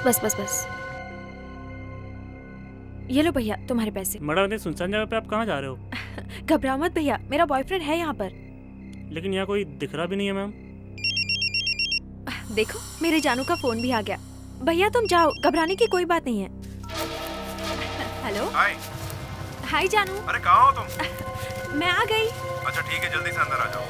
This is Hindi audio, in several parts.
बस बस बस बस। ये लो भैया तुम्हारे पैसे। मैडम इतनी सुनसान जगह पे आप कहाँ जा रहे हो? घबराओ मत भैया, मेरा बॉयफ्रेंड है यहाँ पर। लेकिन यहाँ कोई दिख रहा भी नहीं है मैम। देखो मेरे जानू का फोन भी आ गया। भैया तुम जाओ, घबराने की कोई बात नहीं है। हेलो। हाय। हाय जानू। अरे कहाँ हो तुम? मैं आ गई। अच्छा ठीक है, जल्दी से अंदर आ जाओ।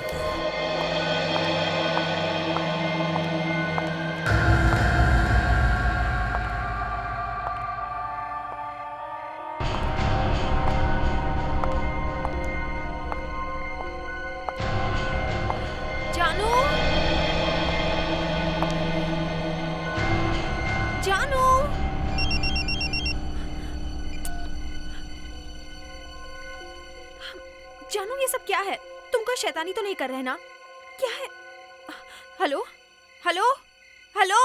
जानू, जानू, जानू ये सब क्या है? तुम कोई शैतानी तो नहीं कर रहे ना? क्या है? Hello hello hello.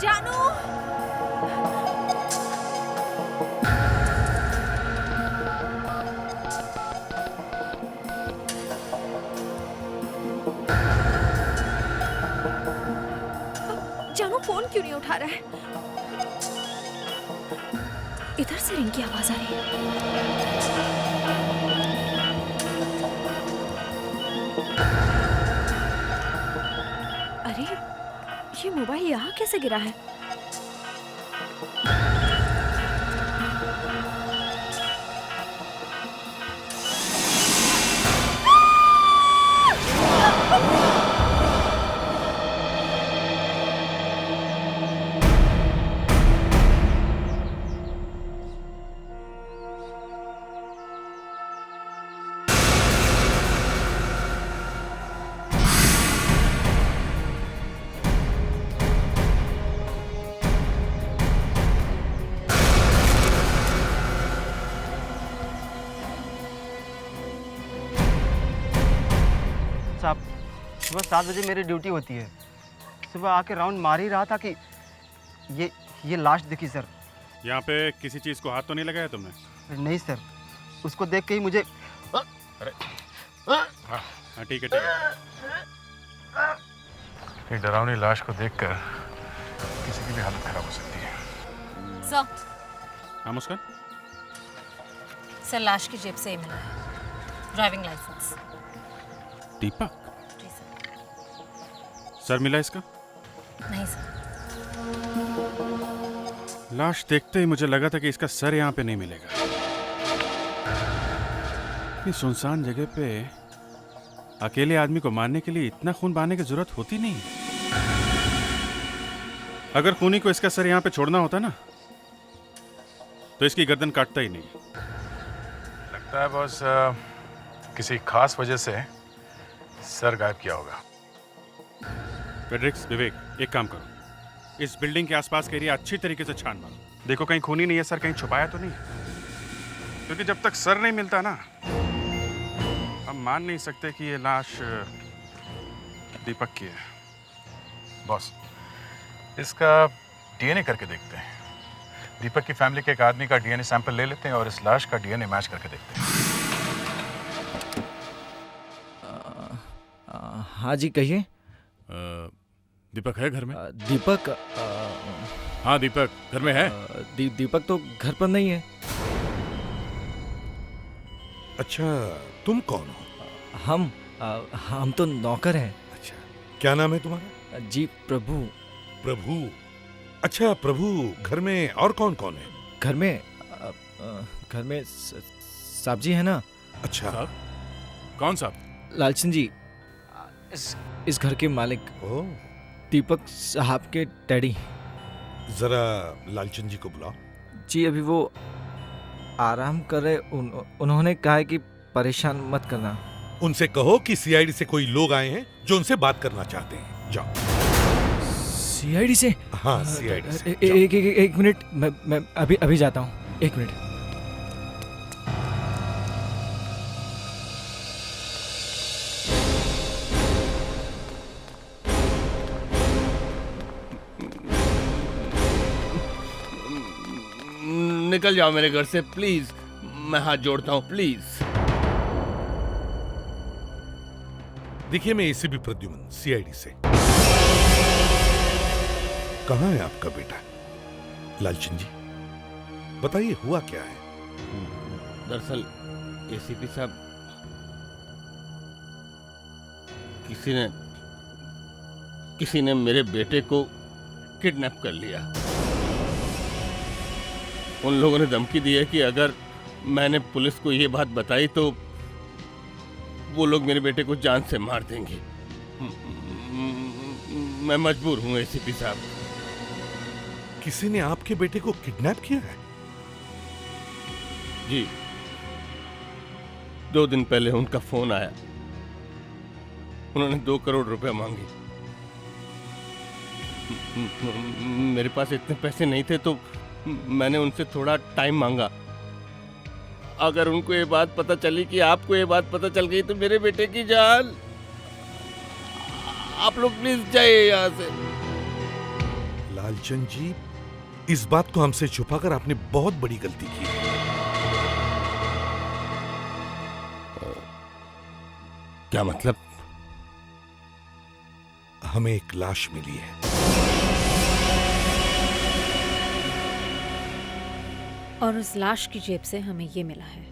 जानू, जानू फोन क्यों नहीं उठा रहा है? इधर से रिंग की आवाज आ रही है। अरे ये मोबाइल यहाँ कैसे गिरा है? साहब सुबह 7 बजे मेरी ड्यूटी होती है। सुबह आके राउंड मार ही रहा था कि ये लाश दिखी सर। यहाँ पे किसी चीज़ को हाथ तो नहीं लगाया तुमने? नहीं सर, उसको देख के ही मुझे अरे हाँ ठीक है ठीक है। ये डरावनी लाश को देखकर किसी की भी हालत खराब हो सकती है। सर, हाँ मुस्कान? सर लाश की जेब से ही मिला है driving licence. Deepak ji sir. Sir मिला इसका? नहीं सर। लाश देखते ही मुझे लगा था कि इसका सर यहाँ पे नहीं मिलेगा। इतनी सुनसान जगह पे अकेले आदमी को मारने के लिए इतना खून बहाने की जरूरत होती नहीं। अगर खूनी को इसका सर यहाँ पे छोड़ना होता ना तो इसकी गर्दन काटता ही नहीं। लगता है बस किसी खास वजह से सर गायब किया होगा। फेडरिक्स, विवेक, एक काम करो, इस बिल्डिंग के आसपास का एरिया अच्छी तरीके से छान मारो। देखो कहीं खूनी नहीं है, सर कहीं छुपाया तो नहीं, क्योंकि जब तक सर नहीं मिलता ना हम मान नहीं सकते कि ये लाश दीपक की है। बॉस, इसका डीएनए करके देखते हैं। दीपक की फैमिली के एक आदमी का डीएनए सैंपल ले लेते हैं और इस लाश का डीएनए मैच करके देखते हैं। हाँ जी कहिए। दीपक है घर में? दीपक हाँ दीपक घर में है। दीपक तो घर पर नहीं है। अच्छा, तुम कौन हो? हम तो नौकर हैं। अच्छा, क्या नाम है तुम्हारा? जी प्रभु। प्रभु? अच्छा प्रभु, घर में और कौन कौन है? घर में साहब जी है ना। अच्छा, साहब? कौन साहब? लालचंद जी, इस घर के मालिक। ओ, दीपक साहब के डैडी। जरा लालचंद जी को बुलाओ। जी अभी वो आराम कर रहे। उन्होंने कहा है कि परेशान मत करना। उनसे कहो कि सीआईडी से कोई लोग आए हैं जो उनसे बात करना चाहते हैं। जाओ। सीआईडी से? हाँ सीआईडी से। एक मिनट, मैं अभी जाता हूँ, एक मिनट। निकल जाओ मेरे घर से प्लीज, मैं हाथ जोड़ता हूँ प्लीज। देखिए मैं एसीपी प्रद्युमन सीआईडी से। कहाँ है आपका बेटा लालचंद जी? बताइए हुआ क्या है? दरअसल एसीपी साहब, किसी ने मेरे बेटे को किडनैप कर लिया। उन लोगों ने धमकी दी है कि अगर मैंने पुलिस को ये बात बताई तो वो लोग मेरे बेटे को जान से मार देंगे। मैं मजबूर हूं एसीपी साहब। किसी ने आपके बेटे को किडनैप किया है? जी, 2 दिन पहले उनका फोन आया। उन्होंने 2 करोड़ रुपए मांगे। मेरे पास इतने पैसे नहीं थे तो मैंने उनसे थोड़ा टाइम मांगा। अगर उनको ये बात पता चली कि आपको ये बात पता चल गई तो मेरे बेटे की जान। आप लोग प्लीज जाइए यहाँ से। लालचंद जी, इस बात को हमसे छुपाकर आपने बहुत बड़ी गलती की है। क्या मतलब? हमें एक लाश मिली है। और उस लाश की जेब से हमें ये मिला है।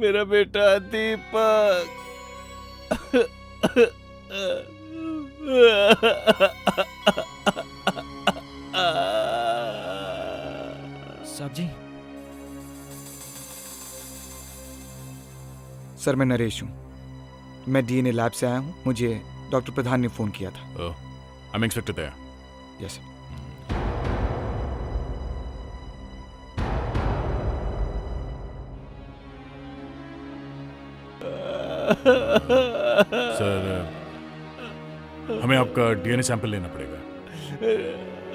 मेरा बेटा दीपक। साहब जी। सर मैं नरेश हूँ, मैं डीएनए लैब से आया हूँ। मुझे डॉक्टर प्रधान ने फोन किया था। I am inspector Daya. Yes sir, हमें आपका डीएनए सैंपल लेना पड़ेगा।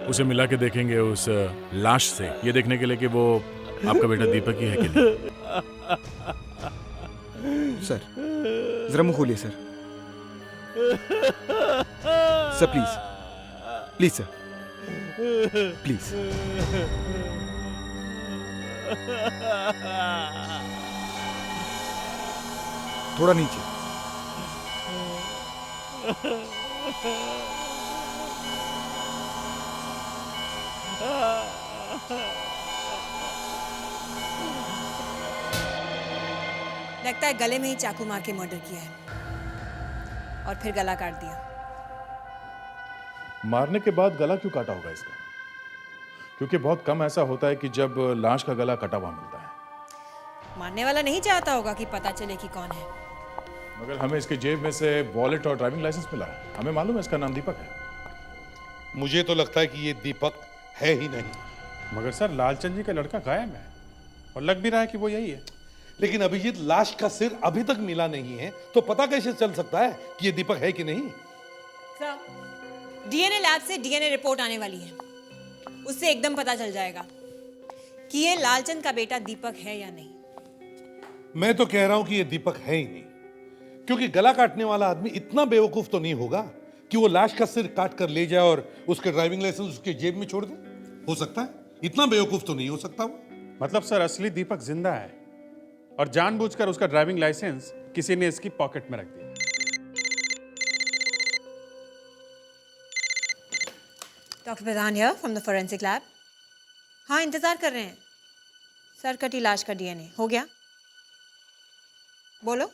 उसे मिला के देखेंगे उस लाश से, ये देखने के लिए कि वो आपका बेटा दीपक ही है कि नहीं। सर जरा मुंह खोलिए sir. Sir please please sir please. थोड़ा नीचे। लगता है गले में ही चाकू मार के मर्डर किया है और फिर गला काट दिया। मारने के बाद गला क्यों काटा होगा इसका? क्योंकि बहुत कम ऐसा होता है कि जब लाश का गला कटा हुआ मिलता है। मारने वाला नहीं चाहता होगा कि पता चले कि कौन है। मगर हमें इसके जेब में से वॉलेट और ड्राइविंग लाइसेंस मिला है। हमें मालूम है इसका नाम दीपक है। मुझे तो लगता है कि ये दीपक है ही नहीं। मगर सर, लालचंद जी का लड़का गायब है और लग भी रहा है कि वो यही है। लेकिन अभिजीत, लाश का सिर अभी तक मिला नहीं है, तो पता कैसे चल सकता है कि ये दीपक है कि नहीं? सर, डीएनए लैब से डीएनए रिपोर्ट आने वाली है। उससे एकदम पता चल जाएगा कि ये लालचंद का बेटा दीपक है या नहीं। मैं तो कह रहा हूं कि ये दीपक है ही नहीं, क्योंकि गला काटने वाला आदमी इतना बेवकूफ तो नहीं होगा कि वो लाश का सिर काट कर ले जाए और उसके ड्राइविंग लाइसेंस उसके जेब में छोड़ दे। हो सकता है? इतना बेवकूफ तो नहीं हो सकता वो। मतलब सर, असली दीपक जिंदा है और जानबूझकर उसका ड्राइविंग लाइसेंस किसी ने इसकी पॉकेट में रख दिया। Doctor Pradhan here from the forensic lab. हाँ, इंतजार कर रहे हैं। सर कटी लाश का डीएनए हो गया। बोलो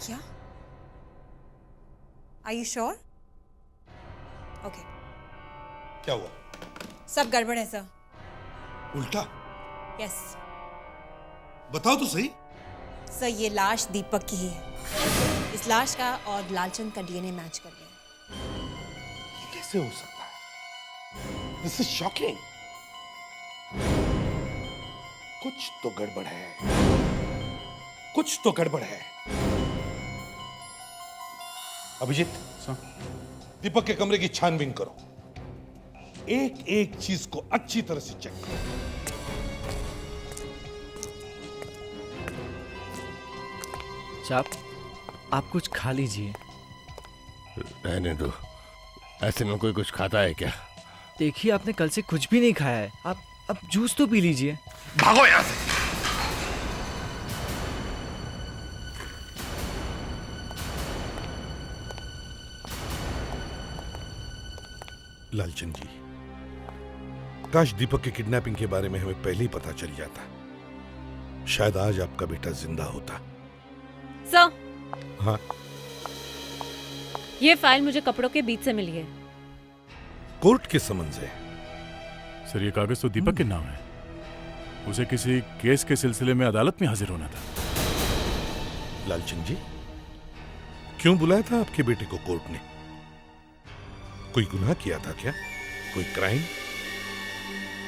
क्या? Are you sure? ओके। क्या हुआ? सब गड़बड़ है सर। उल्टा? यस बताओ तो सही। सर, ये लाश दीपक की ही है। इस लाश का और लालचंद का डीएनए मैच कर गया। ये कैसे हो सकता है? This is shocking. कुछ तो गड़बड़ है, कुछ तो गड़बड़ है। अभिजीत, दीपक के कमरे की छानबीन करो, एक एक चीज को अच्छी तरह से चेक करो। साहब, आप कुछ खा लीजिए। रहने दो, ऐसे में कोई कुछ खाता है क्या? देखिए, आपने कल से कुछ भी नहीं खाया है। आप अब जूस तो पी लीजिए। भागो यहां से। लालचंद जी, काश दीपक के किडनैपिंग के बारे में हमें पहले ही पता चल जाता। शायद आज आपका बेटा जिंदा होता। सर, हाँ, ये फाइल मुझे कपड़ों के बीच से मिली है। कोर्ट के समन्स है। सर, ये कागज तो दीपक के नाम है। उसे किसी केस के सिलसिले में अदालत में हाजिर होना था। लालचंद जी, क्यों बुलाया था आपके बेटे को कोर्ट ने? कोई गुनाह किया था क्या? कोई क्राइम?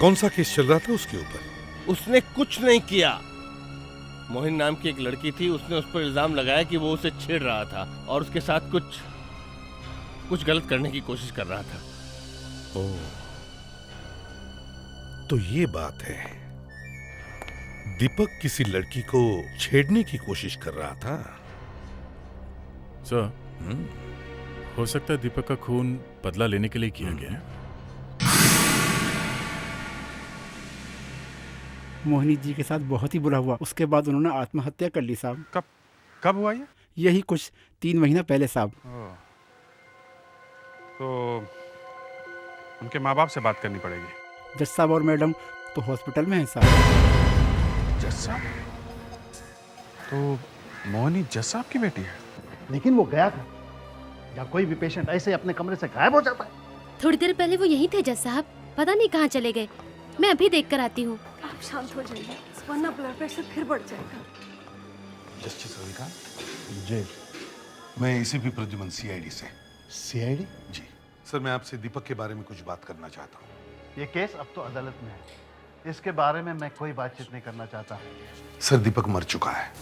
कौन सा केस चल रहा था उसके ऊपर? उसने कुछ नहीं किया। मोहिन नाम की एक लड़की थी, उसने उस पर इल्जाम लगाया कि वो उसे छेड़ रहा था और उसके साथ कुछ गलत करने की कोशिश कर रहा था। ओह, तो ये बात है, दीपक किसी लड़की को छेड़ने की कोशिश कर रहा था। सर, हो सकता है दीपक का खून बदला लेने के लिए किया गया है। मोहिनी जी के साथ बहुत ही बुरा हुआ। उसके बाद उन्होंने आत्महत्या कर ली साहब। कब हुआ ये? यही कुछ 3 महीना पहले साहब। तो उनके माँ बाप से बात करनी पड़ेगी। जज साहब और मैडम तो हॉस्पिटल में है साहब। जज साहब? तो मोहिनी जज साहब की बेटी है? लेकिन वो गया था। या कोई भी पेशेंट ऐसे अपने कमरे से गायब हो जाता है? थोड़ी देर पहले वो यहीं थे जज साहब, पता नहीं कहाँ चले गए। मैं अभी देख कर आती हूँ। आप शांत हो जाइए, वरना ब्लड प्रेशर फिर बढ़ जाएगा। जस्टिस रविकांत जी, मैं एसीपी प्रद्युमन, सीआईडी से। सीआईडी? जी सर, मैं आपसे दीपक के बारे में कुछ बात करना चाहता हूँ। ये केस अब तो अदालत में है, इसके बारे में मैं कोई बातचीत नहीं करना चाहता। सर, दीपक मर चुका है,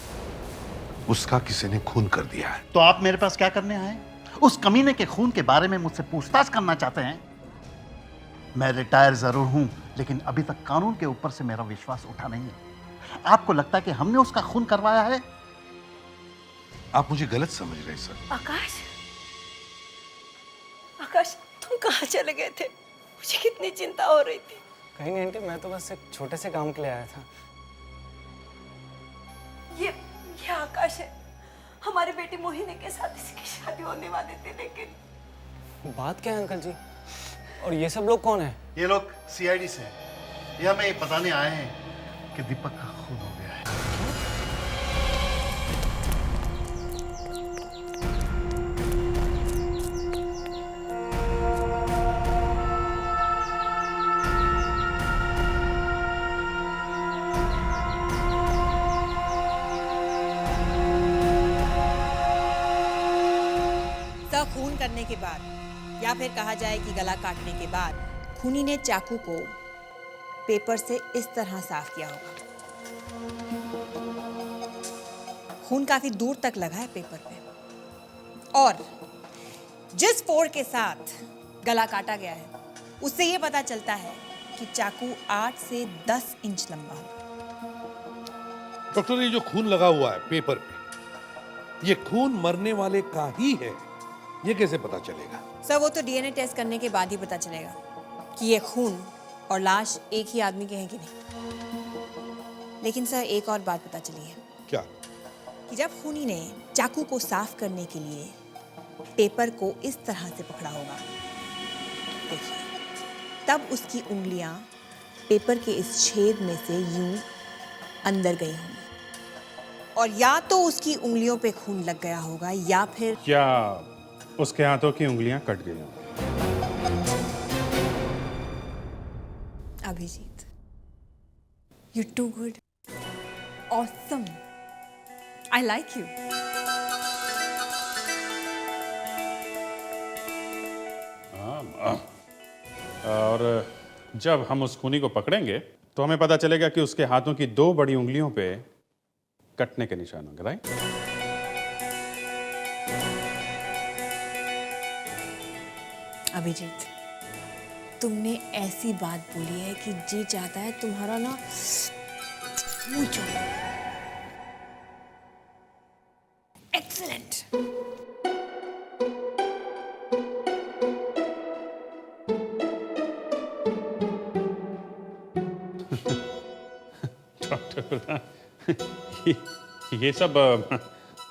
उसका किसी ने खून कर दिया है। तो आप मेरे पास क्या करने आए? उस कमीने के खून के बारे में मुझसे पूछताछ करना चाहते हैं? मैं रिटायर जरूर हूं, लेकिन अभी तक कानून के ऊपर से मेरा विश्वास उठा नहीं है। आपको लगता है कि हमने उसका खून करवाया है? आप मुझे गलत समझ रहे हैं सर। आकाश, आकाश, तुम कहाँ चले गए थे? मुझे कितनी चिंता हो रही थी। कहीं नहीं आंटी, मैं तो बस एक छोटे से काम के लिए आया था। ये आकाश है। हमारी बेटी मोहिनी के साथ इसकी शादी होने वाली थी, लेकिन बात क्या है अंकल जी? और ये सब लोग कौन है? ये लोग सीआईडी से हैं। ये हमें बताने आए हैं कि दीपक का खून हो गया है। खून करने के बाद या फिर कहा जाए कि गला काटने के बाद खूनी ने चाकू को पेपर से इस तरह साफ किया होगा। खून काफी दूर तक लगा है पेपर पे, और जिस फोड़ के साथ गला काटा गया है उससे यह पता चलता है कि चाकू 8 से 10 इंच लंबा है। डॉक्टर, ये जो खून लगा हुआ है पेपर पे, ये खून मरने वाले का ही है, ये कैसे पता चलेगा? सर, वो तो डीएनए टेस्ट करने के बाद ही पता चलेगा कि ये खून और लाश एक ही आदमी के हैं कि नहीं। लेकिन सर, एक और बात पता चली है। क्या? कि जब खूनी ने चाकू को साफ करने के लिए पेपर को इस तरह से पकड़ा होगा, देखिए, तब उसकी उंगलियां पेपर के इस छेद में से यूं अंदर गई होंगी, और या तो उसकी उंगलियों पे खून लग गया होगा या फिर क्या उसके हाथों की उंगलियां कट गई होंगी। Abhijit, you're too good, awesome, I like you. और जब हम उस खूनी को पकड़ेंगे तो हमें पता चलेगा कि उसके हाथों की 2 बड़ी उंगलियों पे कटने के निशान होंगे, राइट? अभिजीत, तुमने ऐसी बात बोली है कि जी चाहता है तुम्हारा ना मुंह चूमूं। एक्सीलेंट। डॉक्टर प्रधान, ये सब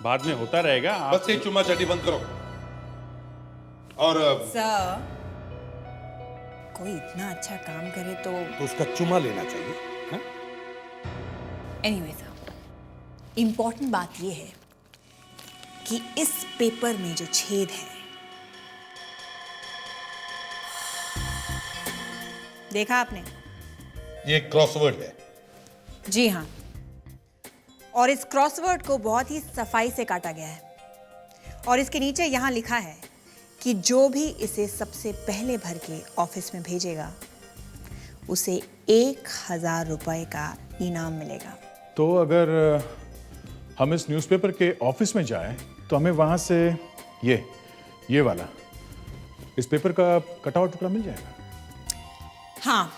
बाद में होता रहेगा। बस ये चुम्मा चाटी बंद करो। और सर, कोई इतना अच्छा काम करे तो उसका चुम्मा लेना चाहिए। एनीवे सर, इम्पोर्टेंट बात यह है कि इस पेपर में जो छेद है, देखा आपने? ये क्रॉसवर्ड है। जी हाँ, और इस क्रॉसवर्ड को बहुत ही सफाई से काटा गया है और इसके नीचे यहाँ लिखा है कि जो भी इसे सबसे पहले भर के ऑफिस में भेजेगा उसे 1000 रुपए का इनाम मिलेगा। तो अगर हम इस न्यूज़पेपर के ऑफिस में जाएं तो हमें वहां से ये वाला इस पेपर का कटा हुआ टुकड़ा मिल जाएगा। हाँ,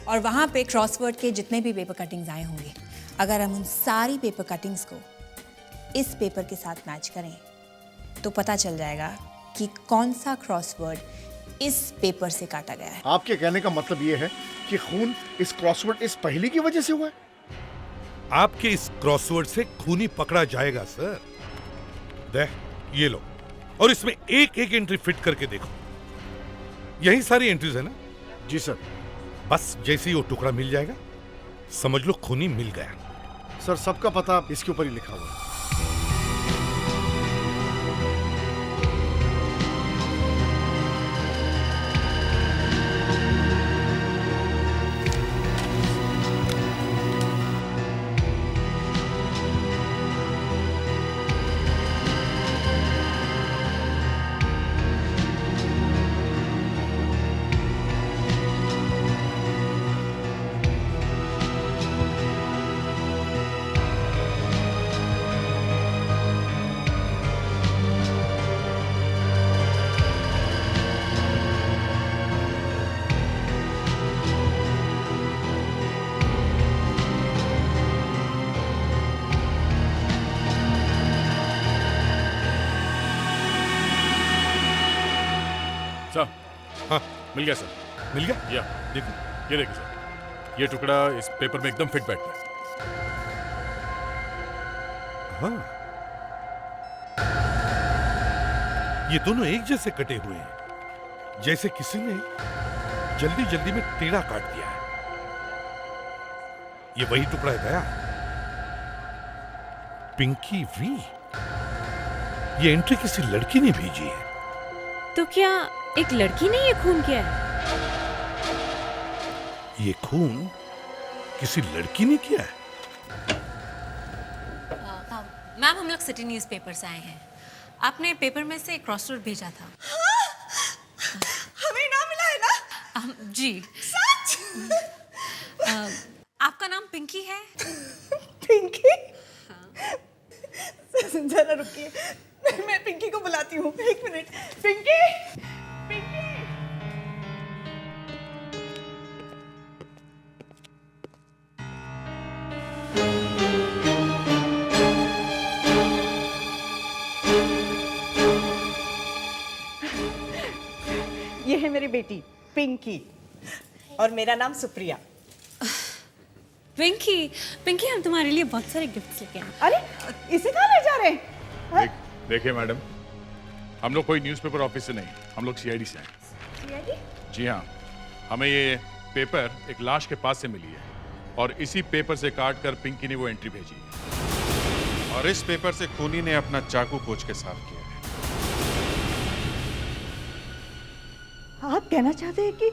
और वहाँ पे क्रॉसवर्ड के जितने भी पेपर कटिंग्स आए होंगे, अगर हम उन सारी पेपर कटिंग्स को इस पेपर के साथ मैच करें तो पता चल जाएगा कि कौन सा क्रॉसवर्ड इस पेपर से काटा गया है। आपके कहने का मतलब ये है कि खून इस क्रॉसवर्ड इस पहेली की वजह से हुआ है? आपके इस क्रॉसवर्ड से खूनी पकड़ा जाएगा सर। देख, ये लो, और इसमें एक एक एंट्री फिट करके देखो। यही सारी एंट्रीज है ना? जी सर। बस जैसे ही वो टुकड़ा मिल जाएगा समझ लो खूनी मिल गया। सर, सबका पता इसके ऊपर ही लिखा हुआ है। सर, हाँ, मिल गया सर। मिल गया? या देखो, ये देखिए सर, ये टुकड़ा इस पेपर में एकदम फिट बैठ गया। हाँ, ये दोनों एक जैसे कटे हुए हैं, जैसे किसी ने जल्दी जल्दी में टेढ़ा काट दिया है। ये वही टुकड़ा है गया। पिंकी वी, ये एंट्री किसी लड़की ने भेजी है। तो क्या एक लड़की ने ये खून किया है? ये खून किसी लड़की ने किया है? मैम, हम लोग सिटी न्यूज़पेपर से आए हैं। आपने पेपर में से क्रॉसवर्ड भेजा था। हमें इनाम मिला है ना? जी। सच? आपका नाम पिंकी है? पिंकी? हाँ। जरा रुकिए, मैं पिंकी को बुलाती हूँ। एक मिनट। पिंकी, पिंकी। ये है मेरी बेटी पिंकी और मेरा नाम सुप्रिया। पिंकी, हम तुम्हारे लिए बहुत सारे गिफ्ट्स लेके आए। अरे, इसे कहाँ ले जा रहे हैं? देखिए मैडम, हम लोग कोई न्यूज़पेपर ऑफिस से नहीं, हम लोग सीआईडी से हैं। सीआईडी? जी हाँ, हमें ये पेपर एक लाश के पास से मिली है और इसी पेपर से काट कर पिंकी ने वो एंट्री भेजी है। और इस पेपर से खूनी ने अपना चाकू पोंछ के साफ किया है। आप कहना चाहते हैं कि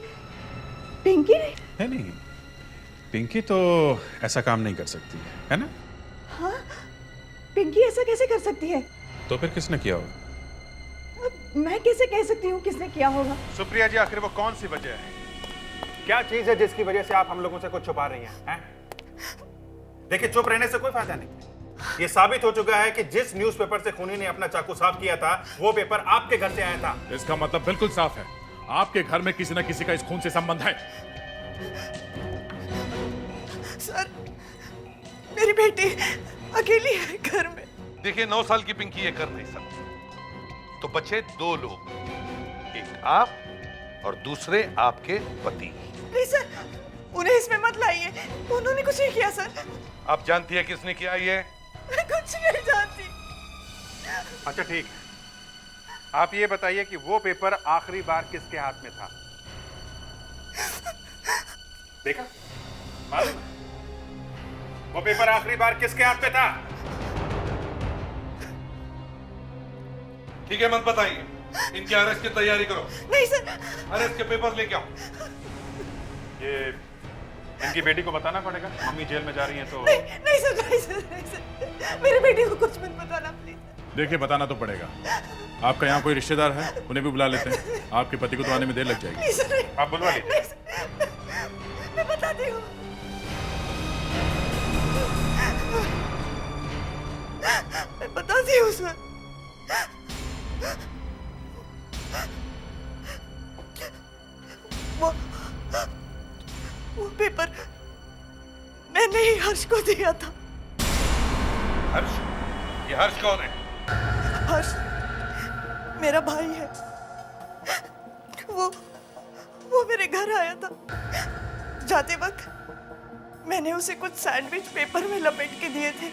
पिंकी ने? नहीं, पिंकी तो ऐसा काम नहीं कर सकती है ना? हाँ, पिंकी ऐसा कैसे कर सकती है? तो फिर किसने किया होगा? मैं कैसे कह सकती हूँ किसने किया होगा? सुप्रिया जी, आखिर वो कौन सी वजह है क्या चीज है जिसकी वजह से आप हम लोगों से कुछ छुपा रही हैं? देखिए, चुप रहने से कोई फायदा नहीं। ये साबित हो चुका है कि जिस न्यूज़पेपर से खूनी ने अपना चाकू साफ किया था, वो पेपर आपके घर से आया था। इसका मतलब बिल्कुल साफ है, आपके घर में किसी न किसी का इस खून से संबंध है। सर, मेरी बेटी अकेली है घर में। देखिए, 9 साल की पिंकी ये कर नहीं सकती, तो बचे 2 लोग, एक आप और दूसरे आपके पति। नहीं सर, उन्हें इसमें मत लाइए, उन्होंने कुछ नहीं किया सर। आप जानती है किसने किया ये? मैं कुछ नहीं जानती। अच्छा ठीक है, आप ये बताइए कि वो पेपर आखिरी बार किसके हाथ में था? देखा, मालूम है? वो पेपर आखिरी बार किसके हाथ में था? ठीक है, मत बताइए, इनके अरेस्ट की तैयारी करो। नहीं सर। अरेस्ट के पेपर लेके आओ। ये इनकी बेटी को बताना पड़ेगा, मम्मी जेल में जा रही हैं तो। नहीं सर, नहीं सर, नहीं सर, मेरी बेटी को कुछ मत बताना प्लीज। देखिए, बताना तो पड़ेगा। आपका यहाँ कोई रिश्तेदार है, उन्हें भी बुला लेते हैं। आपके पति को तो आने में देर लग जाएगी। आप बुलवा लीजिए। मैं बताती हूँ। मैं बताती हूँ सर। वो पेपर मैंने ही हर्ष को दिया था। हर्ष? ये हर्ष कौन है? हर्ष मेरा भाई है। वो मेरे घर आया था। जाते वक्त मैंने उसे कुछ सैंडविच पेपर में लपेट के दिए थे।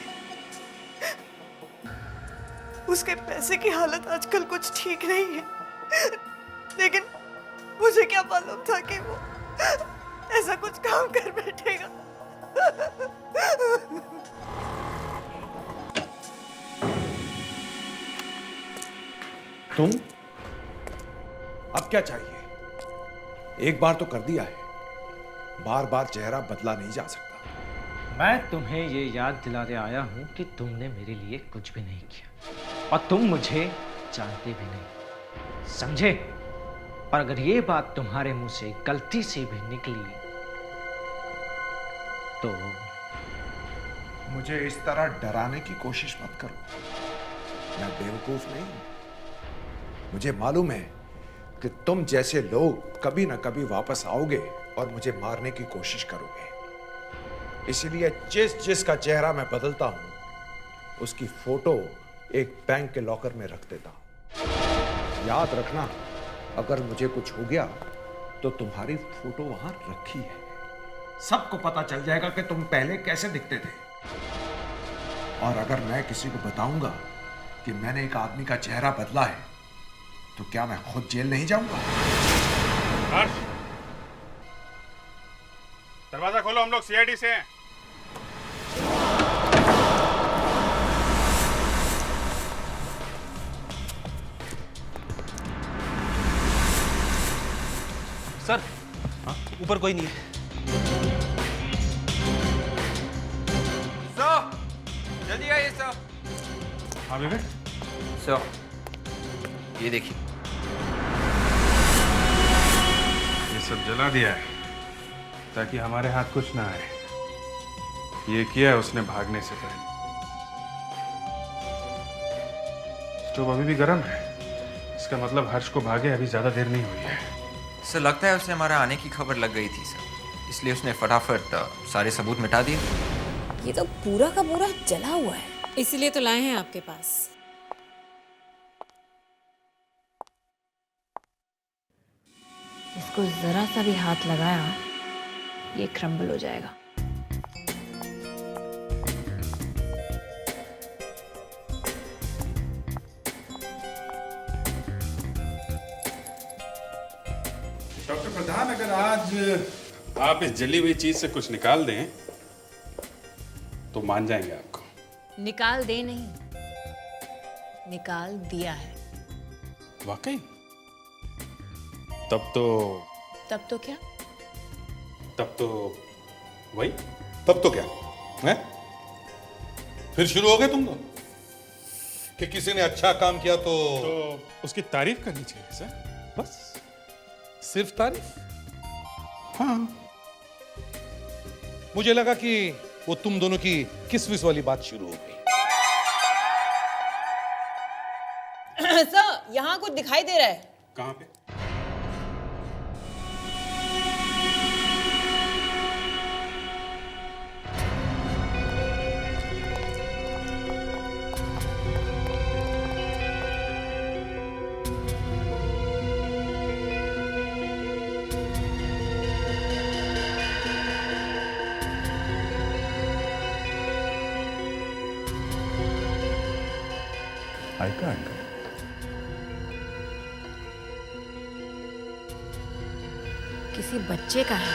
उसके पैसे की हालत आजकल कुछ ठीक नहीं है, लेकिन मुझे क्या मालूम था कि वो ऐसा कुछ काम कर बैठेगा। तुम अब क्या चाहिए? एक बार तो कर दिया है, बार बार चेहरा बदला नहीं जा सकता। मैं तुम्हें ये याद दिलाने आया हूँ कि तुमने मेरे लिए कुछ भी नहीं किया और तुम मुझे जानते भी नहीं, समझे? और अगर ये बात तुम्हारे मुंह से गलती से भी निकली तो मुझे इस तरह डराने की कोशिश मत करो। मैं बेवकूफ नहीं हूं। मुझे मालूम है कि तुम जैसे लोग कभी ना कभी वापस आओगे और मुझे मारने की कोशिश करोगे। इसलिए जिसका चेहरा मैं बदलता हूं उसकी फोटो एक बैंक के लॉकर में रख देता हूं। याद रखना, अगर मुझे कुछ हो गया तो तुम्हारी फोटो वहां रखी है। सबको पता चल जाएगा कि तुम पहले कैसे दिखते थे। और अगर मैं किसी को बताऊंगा कि मैंने एक आदमी का चेहरा बदला है तो क्या मैं खुद जेल नहीं जाऊंगा? हर्ष, दरवाजा खोलो, हम लोग सीआईडी से हैं। सर, ऊपर कोई नहीं है। सर, जल्दी आइए सर। हाँ विवेक। सर, ये देखिए। ये सब जला दिया है ताकि हमारे हाथ कुछ ना आए। ये किया है उसने भागने से पहले। स्टोव अभी भी गर्म है, इसका मतलब हर्ष को भागे अभी ज्यादा देर नहीं हुई है। सर, लगता है उसे हमारा आने की खबर लग गई थी सर, इसलिए उसने फटाफट सारे सबूत मिटा दिए। ये तो पूरा का पूरा जला हुआ है, इसलिए तो लाए हैं आपके पास। इसको जरा सा भी हाथ लगाया, ये क्रम्बल हो जाएगा। डॉक्टर प्रधान, अगर आज आप इस जली हुई चीज से कुछ निकाल दें तो मान जाएंगे आपको। निकाल दे नहीं, निकाल दिया है। वाकई? तब तो क्या? तब तो वही। तब तो क्या है? फिर शुरू हो गए तुम लोग कि किसी ने अच्छा काम किया तो उसकी तारीफ करनी चाहिए सर, बस। सिर्फ तारीफ? हाँ, मुझे लगा कि वो तुम दोनों की किस विस वाली बात शुरू हो गई। सर, यहाँ कुछ दिखाई दे रहा है। कहाँ पे? किसी बच्चे का है।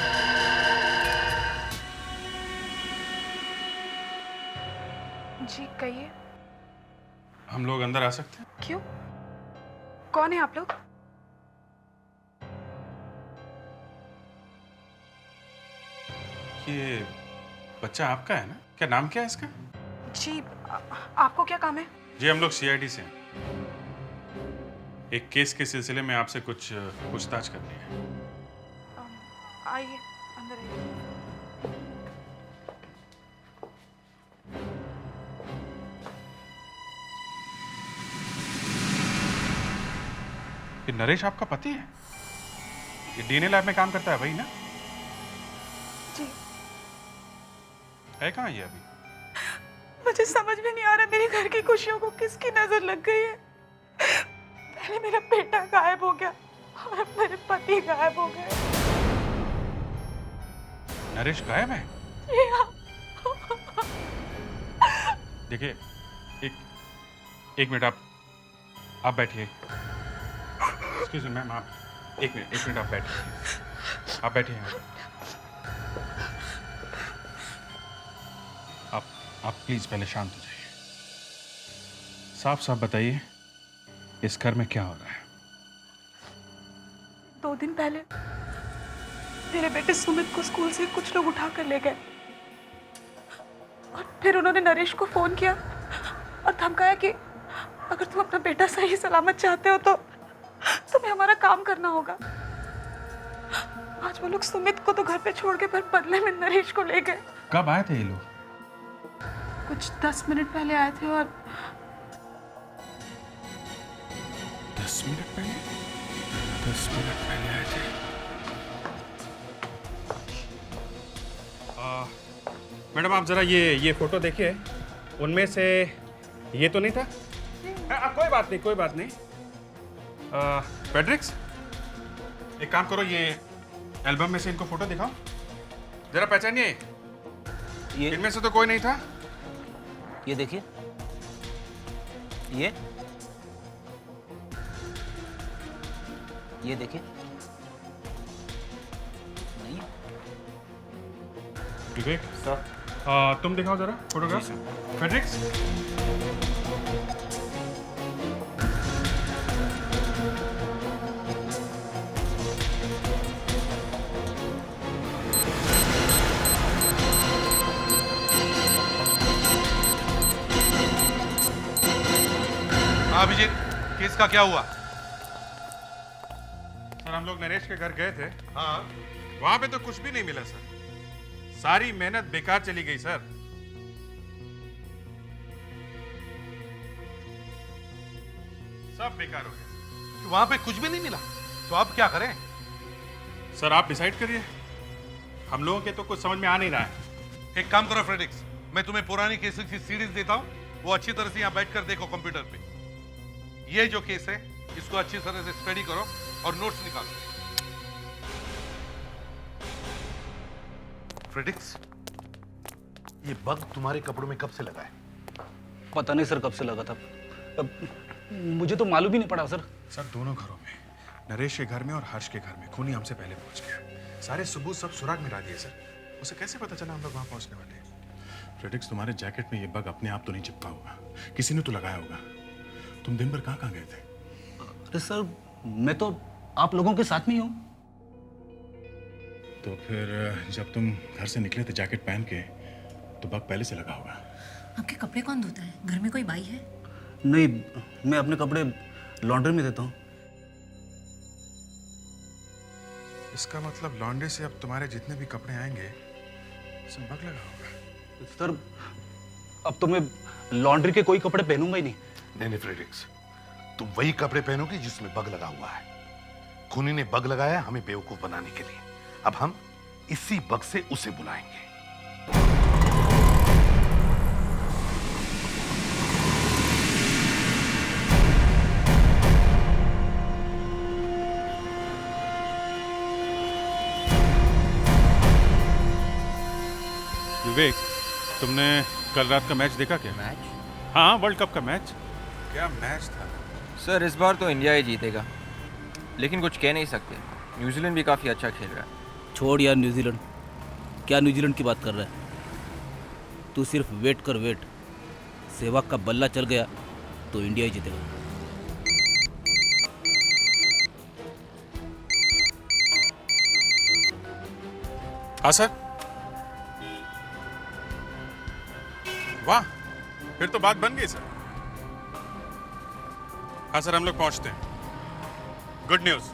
जी कहिए। हम लोग अंदर आ सकते हैं? क्यों? कौन है आप लोग? ये बच्चा आपका है ना? क्या नाम क्या है इसका? जी आपको क्या काम है? जी हम लोग सीआईडी से हैं। एक केस के सिलसिले में आपसे कुछ पूछताछ करनी है। आइए अंदर आइए। ये नरेश आपका पति है? ये डीएनए लैब में काम करता है वही ना? जी। है कहाँ ये अभी? मुझे समझ में नहीं आ रहा मेरे घर की खुशियों को किसकी नजर लग गई है। पहले मेरा बेटा गायब हो गया और अब मेरे पति गायब हो गए। नरेश गायब है? देखिए एक मिनट आप बैठिए। एक्सक्यूज मी मैम, आप एक मिनट आप बैठिए। आप बैठिए यहाँ। आप प्लीज पहले शांत हो जाइए। साफ साफ बताइए इस घर में क्या हो रहा है? 2 दिन पहले मेरे बेटे सुमित को स्कूल से कुछ लोग उठा कर ले गए और फिर उन्होंने नरेश को फोन किया और धमकाया कि अगर तुम अपना बेटा सही सलामत चाहते हो तो तुम्हें हमारा काम करना होगा। आज वो लोग सुमित को तो घर पे छोड़ के फिर बदले में नरेश को ले गए। कब आए थे ये लोग? कुछ 10 मिनट पहले आए थे और 10 मिनट पहले? 10 मिनट पहले आए थे। मैडम आप जरा ये फोटो देखिए। उनमें से ये तो नहीं था? कोई बात नहीं। पेड्रिक्स, एक काम करो, ये एल्बम में से इनको फोटो दिखाओ जरा, पहचानिए। इनमें से तो कोई नहीं था। ये देखिए, ये देखिए, नहीं है। विवेक सर, तुम दिखाओ जरा फोटोग्राफ। पेड्रिक्स, अभिजीत, केस का क्या हुआ? सर हम लोग नरेश के घर गए थे। हाँ। वहां पे तो कुछ भी नहीं मिला सर। सारी मेहनत बेकार चली गई सर। सब बेकार हो गया। वहां पे कुछ भी नहीं मिला तो अब क्या करें? सर आप डिसाइड करिए, हम लोगों के तो कुछ समझ में आ नहीं रहा है। एक काम करो फ्रेडिक्स, मैं तुम्हें पुरानी केसेस की सीरीज देता हूं, वो अच्छी तरह से यहाँ बैठकर देखो कंप्यूटर पे। ये जो केस है इसको अच्छी तरह से स्टडी करो और नोट्स निकालो। फ्रेडिक्स, ये बग तुम्हारे कपड़ों में कब से लगा है? पता नहीं सर, कब से लगा था। मुझे तो मालूम ही नहीं पड़ा सर। सर दोनों घरों में, नरेश के घर में और हर्ष के घर में खूनी हमसे पहले पहुंच गया। सारे सबूत सब सुराग मिला दिए सर। उसे कैसे पता चला हम लोग वहां पहुंचने वाले हैं? फ्रेडिक्स, तुम्हारे जैकेट में ये बग अपने आप तो नहीं चिपका होगा, किसी ने तो लगाया होगा। तुम दिन भर कहाँ गए थे? अरे सर, मैं तो आप लोगों के साथ में ही हूँ। तो फिर जब तुम घर से निकले थे जैकेट पहन के, तो बग पहले से लगा होगा। आपके कपड़े कौन धोता है? घर में कोई बाई है? नहीं, मैं अपने कपड़े लॉन्ड्री में देता हूँ। इसका मतलब लॉन्ड्री से अब तुम्हारे जितने भी कपड़े आएंगे सब बग लगा होगा। सर अब तो मैं लॉन्ड्री के कोई कपड़े पहनूंगा ही नहीं। नहीं फ्रेडरिक्स, तुम वही कपड़े पहनोगे जिसमें बग लगा हुआ है। खूनी ने बग लगाया हमें बेवकूफ बनाने के लिए। अब हम इसी बग से उसे बुलाएंगे। विवेक, तुमने कल रात का मैच देखा क्या? मैच? हाँ, वर्ल्ड कप का मैच। क्या मैच था सर। इस बार तो इंडिया ही जीतेगा, लेकिन कुछ कह नहीं सकते। न्यूजीलैंड भी काफ़ी अच्छा खेल रहा है। छोड़ यार न्यूजीलैंड, क्या न्यूजीलैंड की बात कर रहा है? तू सिर्फ वेट कर, वेट। सहवाग का बल्ला चल गया तो इंडिया ही जीतेगा। हाँ सर। वाह, फिर तो बात बन गई सर। हाँ सर, हम लोग पहुंचते हैं। गुड न्यूज़,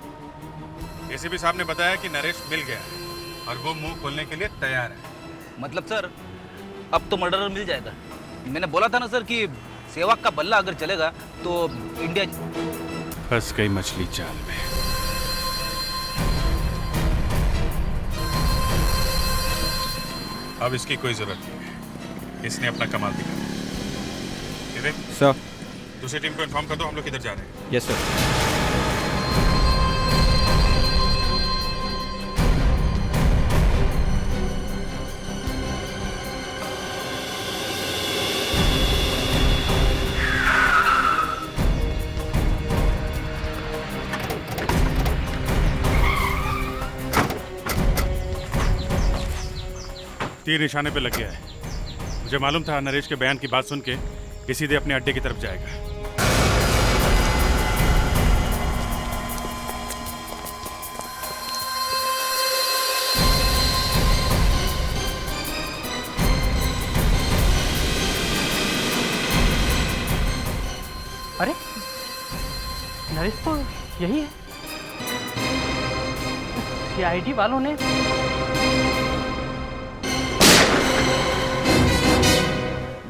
एसीपी साहब ने बताया कि नरेश मिल गया है और वो मुंह खोलने के लिए तैयार है। मतलब सर अब तो मर्डरर मिल जाएगा। मैंने बोला था ना सर कि सहवाग का बल्ला अगर चलेगा तो इंडिया। फंस गई मछली जाल में। अब इसकी कोई जरूरत नहीं है, इसने अपना कमाल दिखाया। विवेक सर, दूसरी टीम को इन्फॉर्म कर दो हम लोग किधर जा रहे हैं। Yes sir. तीर निशाने पे लग गया है। मुझे मालूम था नरेश के बयान की बात सुन के ये सीधे अपने अड्डे की तरफ जाएगा। अरे नरेश तो यही है। सीआईडी वालों ने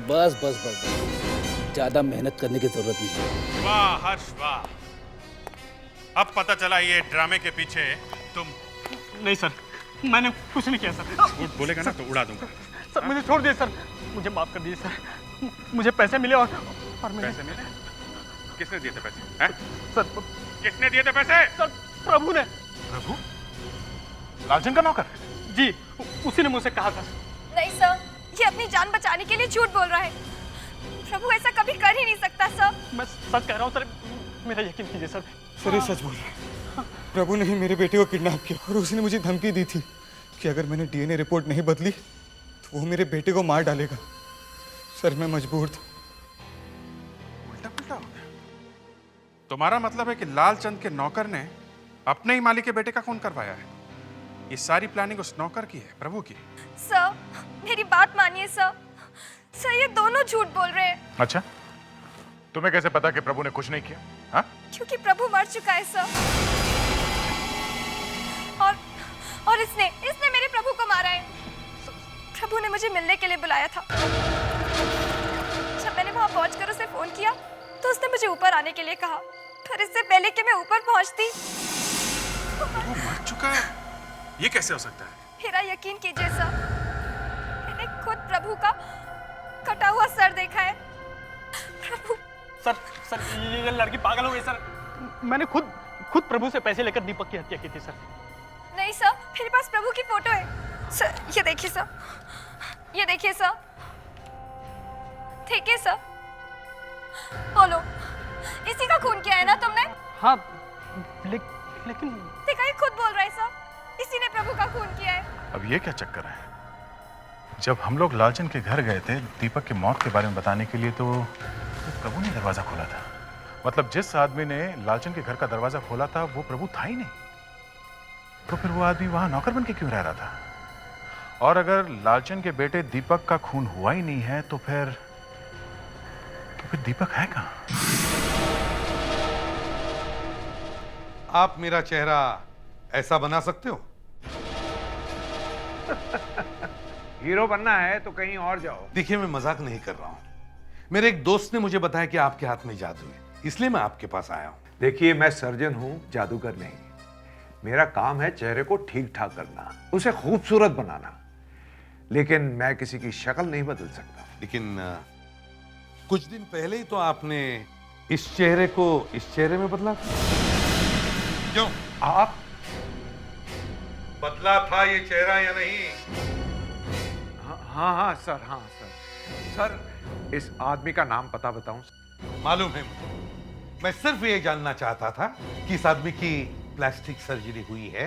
बस बस बस बस, ज्यादा मेहनत करने की जरूरत नहीं है। वाह हर्ष वाह, अब पता चला ये ड्रामे के पीछे तुम। नहीं सर, मैंने कुछ नहीं किया सर। झूठ बोलेगा ना तो उड़ा दूंगा। सर मुझे छोड़ दिए सर, मुझे माफ कर दीजिए सर। मुझे पैसे मिले और मैंने... पैसे मिले? किसने दिए थे पैसे? हैं? सर किसने दिए थे पैसे? सर प्रभु ने। प्रभु? लालचंद का नौकर? जी, उसी ने मुझसे कहा था। नहीं सर, ये अपनी जान बचाने के लिए झूठ बोल रहा है। प्रभु ऐसा कभी कर ही नहीं सकता सर। मैं सच कह रहा हूँ सर, मेरा यकीन कीजिए सर। सर ये सच बोल रहा है। प्रभु ने ही मेरे बेटे को किडनैप किया और उसने मुझे धमकी दी थी कि अगर मैंने डीएनए रिपोर्ट नहीं बदली तो वो मेरे बेटे को मार डालेगा। सर मैं मजबूर था। उल्टा पुल्टा हो गया। तुम्हारा मतलब है कि लालचंद के नौकर ने अपने ही मालिक के बेटे का खून करवाया है? ये सारी प्लानिंग उस नौकर की है, प्रभु की? सर मेरी बात मानिए सर। सर ये दोनों झूठ बोल रहे हैं। अच्छा, तुम्हें कैसे पता कि प्रभु ने कुछ नहीं किया? हाँ? क्योंकि प्रभु मर चुका है सर। और इसने मेरे प्रभु को मारा है। प्रभु ने मुझे मिलने के लिए बुलाया था। जब मैंने वहां पहुंचकर उसे फोन किया तो उसने मुझे ऊपर आने के लिए कहा, पर इससे पहले कि मैं ऊपर पहुंचती। प्रभु मर चुका है? ये कैसे हो सकता है? मेरा यकीन कीजिए सर, मैंने खुद प्रभु का कटा हुआ सर देखा है। प्रभु सर ये लड़की पागल हो गई सर। मैंने खुद प्रभु से पैसे लेकर दीपक की हत्या की थी सर। नहीं सर, मेरे पास प्रभु की फोटो है सर। ये देखिए सर, ये देखिए सर, ठीक है सर। बोलो, इसी का खून किया है ना तुमने? हाँ लेकिन देखा, ये खुद बोल रहा है सर, इसी ने प्रभु का खून किया है। अब ये क्या चक्कर है? जब हम लोग लालचंद के घर गए थे दीपक की मौत के बारे में बताने के लिए तो प्रभु ने दरवाजा खोला था। मतलब जिस आदमी ने लालचंद के घर का दरवाजा खोला था वो प्रभु था ही नहीं, तो फिर वो आदमी वहां नौकर बन के क्यों रह रहा था? और अगर लालचंद के बेटे दीपक का खून हुआ ही नहीं है तो फिर दीपक है कहां? आप मेरा चेहरा ऐसा बना सकते हो? हीरो बनना है तो कहीं और जाओ। देखिए, मैं मजाक नहीं कर रहा हूं। मेरे एक दोस्त ने मुझे बताया कि आपके हाथ में जादू है, इसलिए मैं आपके पास आया हूं। देखिए, मैं सर्जन हूं, जादूगर नहीं। मेरा काम है चेहरे को ठीक ठाक करना, उसे खूबसूरत बनाना, लेकिन मैं किसी की शक्ल नहीं बदल सकता। लेकिन कुछ दिन पहले ही तो आपने इस चेहरे को इस चेहरे में बदला था। क्यों? आप बदला था ये चेहरा या नहीं? हाँ सर, हाँ सर, इस आदमी का नाम पता बताऊं? मालूम है मुझे। मैं सिर्फ ये जानना चाहता था कि इस आदमी की प्लास्टिक सर्जरी हुई है।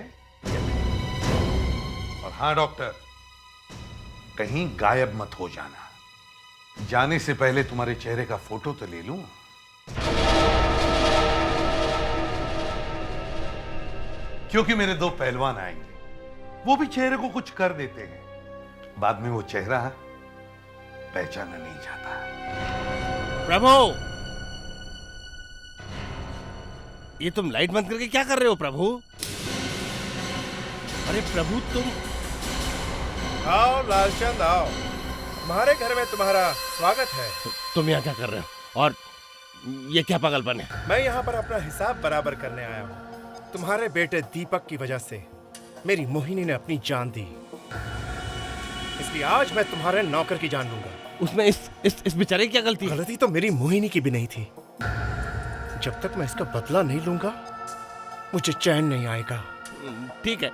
और हाँ डॉक्टर, कहीं गायब मत हो जाना। जाने से पहले तुम्हारे चेहरे का फोटो तो ले लूं। क्योंकि मेरे दो पहलवान आएंगे, वो भी चेहरे को कुछ कर देते हैं, बाद में वो चेहरा पहचाना नहीं जाता। प्रभु, ये तुम लाइट बंद करके क्या कर रहे हो प्रभु? अरे प्रभु तुम आओ लालचंद, आओ। हमारे घर में तुम्हारा स्वागत है। तुम यहाँ क्या कर रहे हो? और ये क्या पागलपन है? मैं यहाँ पर अपना हिसाब बराबर करने आया हूँ। तुम्हारे बेटे दीपक की वजह से मेरी मोहिनी ने अपनी जान दी, इसलिए आज मैं तुम्हारे नौकर की जान लूंगा। उसमें इस बेचारे की क्या गलती? गलती तो मेरी मोहिनी की भी नहीं थी। जब तक मैं इसका बदला नहीं लूंगा, मुझे चैन नहीं आएगा। ठीक है,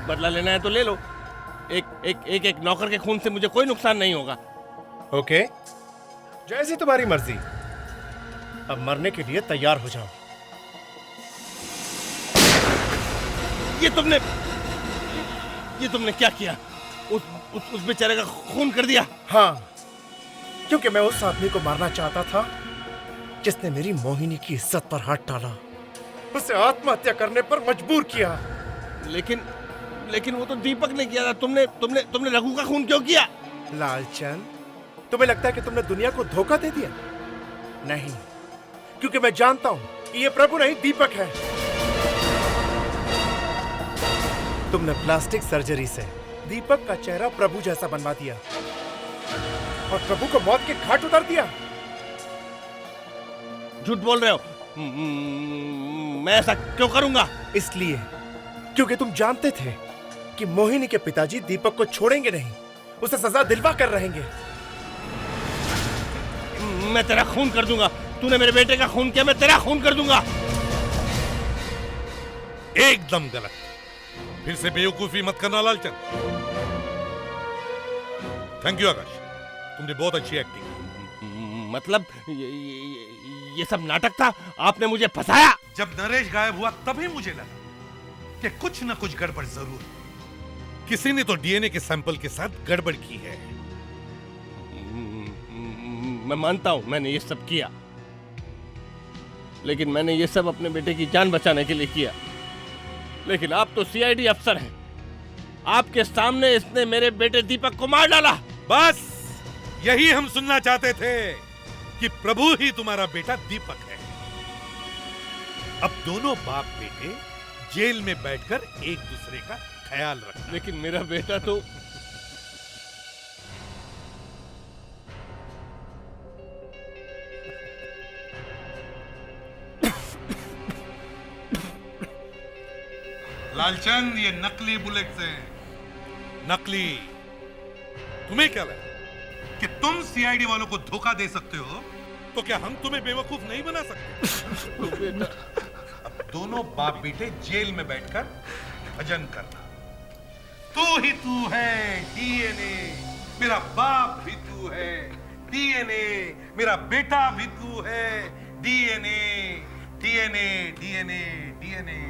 बदला लेना है तो ले लो। एक नौकर के खून से मुझे कोई नुकसान नहीं होगा। ओके, जैसी तुम्हारी मर्जी। अब मरने के लिए तैयार हो जाओ। ये तुमने क्या किया? उस बेचारे का खून कर दिया? हाँ, क्योंकि मैं उस आदमी को मारना चाहता था जिसने मेरी मोहिनी की इज्जत पर हाथ डाला, उसे आत्महत्या करने पर मजबूर किया। लेकिन वो तो दीपक ने किया था। तुमने रघु का खून क्यों किया? लालचंद, तुम्हें लगता है कि तुमने दुनिया को धोखा दे दिया? नहीं, क्योंकि मैं जानता हूं कि ये प्रभु नहीं, दीपक है। तुमने प्लास्टिक सर्जरी से दीपक का चेहरा प्रभु जैसा बनवा दिया और प्रभु को मौत के घाट उतार दिया। झूठ बोल रहे हो। मैं ऐसा क्यों करूंगा? इसलिए क्योंकि तुम जानते थे कि मोहिनी के पिताजी दीपक को छोड़ेंगे नहीं, उसे सजा दिलवा कर रहेंगे। मैं तेरा खून कर दूंगा। तूने मेरे बेटे का खून किया, मैं तेरा खून कर दूंगा। एकदम गलत। फिर से बेवकूफी मत करना लालचंद। थैंक यू आकाश, तुमने बहुत अच्छी एक्टिंग की। मतलब ये सब नाटक था? आपने मुझे फंसाया? जब नरेश गायब हुआ तभी मुझे लगा कि कुछ न कुछ गड़बड़ जरूर है। किसी ने तो डीएनए के सैंपल के साथ गड़बड़ की है। मैं मानता हूं मैंने ये सब किया, लेकिन मैंने ये सब अपने बेटे की जान बचाने के लिए किया। लेकिन आप तो सीआईडी अफसर हैं। आपके सामने इसने मेरे बेटे दीपक को मार डाला। बस यही हम सुनना चाहते थे कि प्रभु ही तुम्हारा बेटा दीपक है। अब दोनों बाप बेटे जेल में बैठकर एक दूसरे का ख्याल रखना। लेकिन मेरा बेटा तो लालचंद, ये नकली बुलेट्स हैं। नकली। तुम्हें क्या लगा कि तुम सीआईडी वालों को धोखा दे सकते हो? तो क्या हम तुम्हें बेवकूफ नहीं बना सकते? अब दोनों बाप बेटे जेल में बैठकर भजन करना। तू ही तू है डीएनए, मेरा बाप भी तू है डीएनए, मेरा बेटा भी तू है DNA, DNA, DNA, DNA.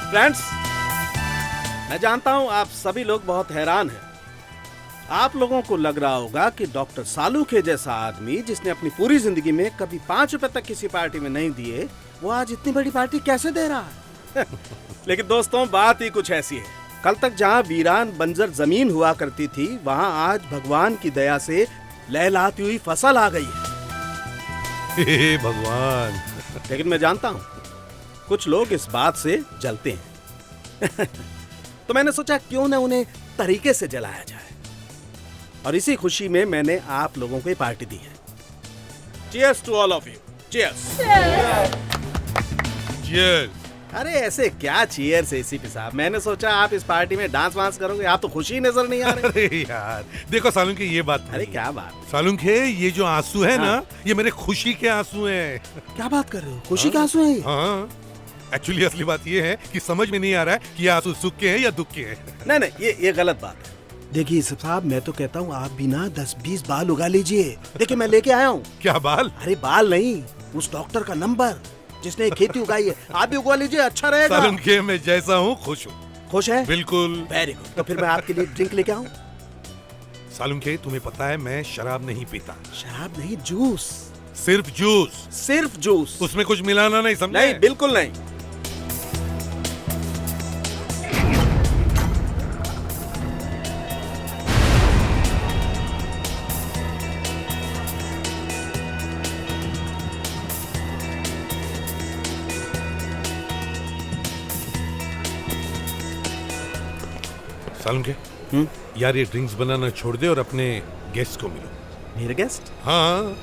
Friends, मैं जानता हूं आप सभी लोग बहुत हैरान हैं। आप लोगों को लग रहा होगा कि डॉक्टर सालूखे जैसा आदमी जिसने अपनी पूरी जिंदगी में कभी 5 रुपए तक किसी पार्टी में नहीं दिए, वो आज इतनी बड़ी पार्टी कैसे दे रहा है? लेकिन दोस्तों, बात ही कुछ ऐसी है। कल तक जहाँ वीरान बंजर जमीन हुआ करती थी, वहाँ आज भगवान की दया से लहलहाती हुई फसल आ गई है। हे भगवान। लेकिन मैं जानता हूँ कुछ लोग इस बात से जलते हैं। तो मैंने सोचा क्यों न उन्हें तरीके से जलाया जाए, और इसी खुशी में मैंने आप लोगों को ये पार्टी दी है। Cheers to all of you. Cheers. Cheers. अरे ऐसे क्या चीयर्स एसीपी साहब, मैंने सोचा आप इस पार्टी में डांस वांस करोगे, आप तो खुशी नजर नहीं आ रहे। अरे यार देखो सालुंखे, ये बात अरे क्या बात सालुंखे, ये जो आंसू है हाँ। ना, ये मेरे खुशी के आंसू हैं। क्या बात कर रहे हो? खुशी के आंसू हैं? हाँ, एक्चुअली असली बात ये है कि समझ में नहीं आ रहा है कि ये आंसू सुख के हैं या दुख के हैं। नहीं, ये गलत बात है। देखिए साहब, मैं तो कहता हूँ आप भी ना 10-20 बाल उगा लीजिए। देखिए मैं लेके आया हूँ। क्या बाल? अरे बाल नहीं, उस डॉक्टर का नंबर जिसने खेती उगाई है, आप भी उगा लीजिए, अच्छा रहेगा। सालुंखे, मैं जैसा हूँ खुश हूँ। खुश है? बिल्कुल। Very good. तो फिर मैं आपके लिए ड्रिंक लेके आऊँ? सालुंखे, तुम्हें पता है मैं शराब नहीं पीता। शराब नहीं, जूस। सिर्फ जूस। सिर्फ जूस। उसमें कुछ मिलाना नहीं, समझे? नहीं, बिल्कुल नहीं। सालुंखे, यार ये ड्रिंक्स बनाना छोड़ दे और अपने गेस्ट को मिलो। मेरे गेस्ट? हाँ।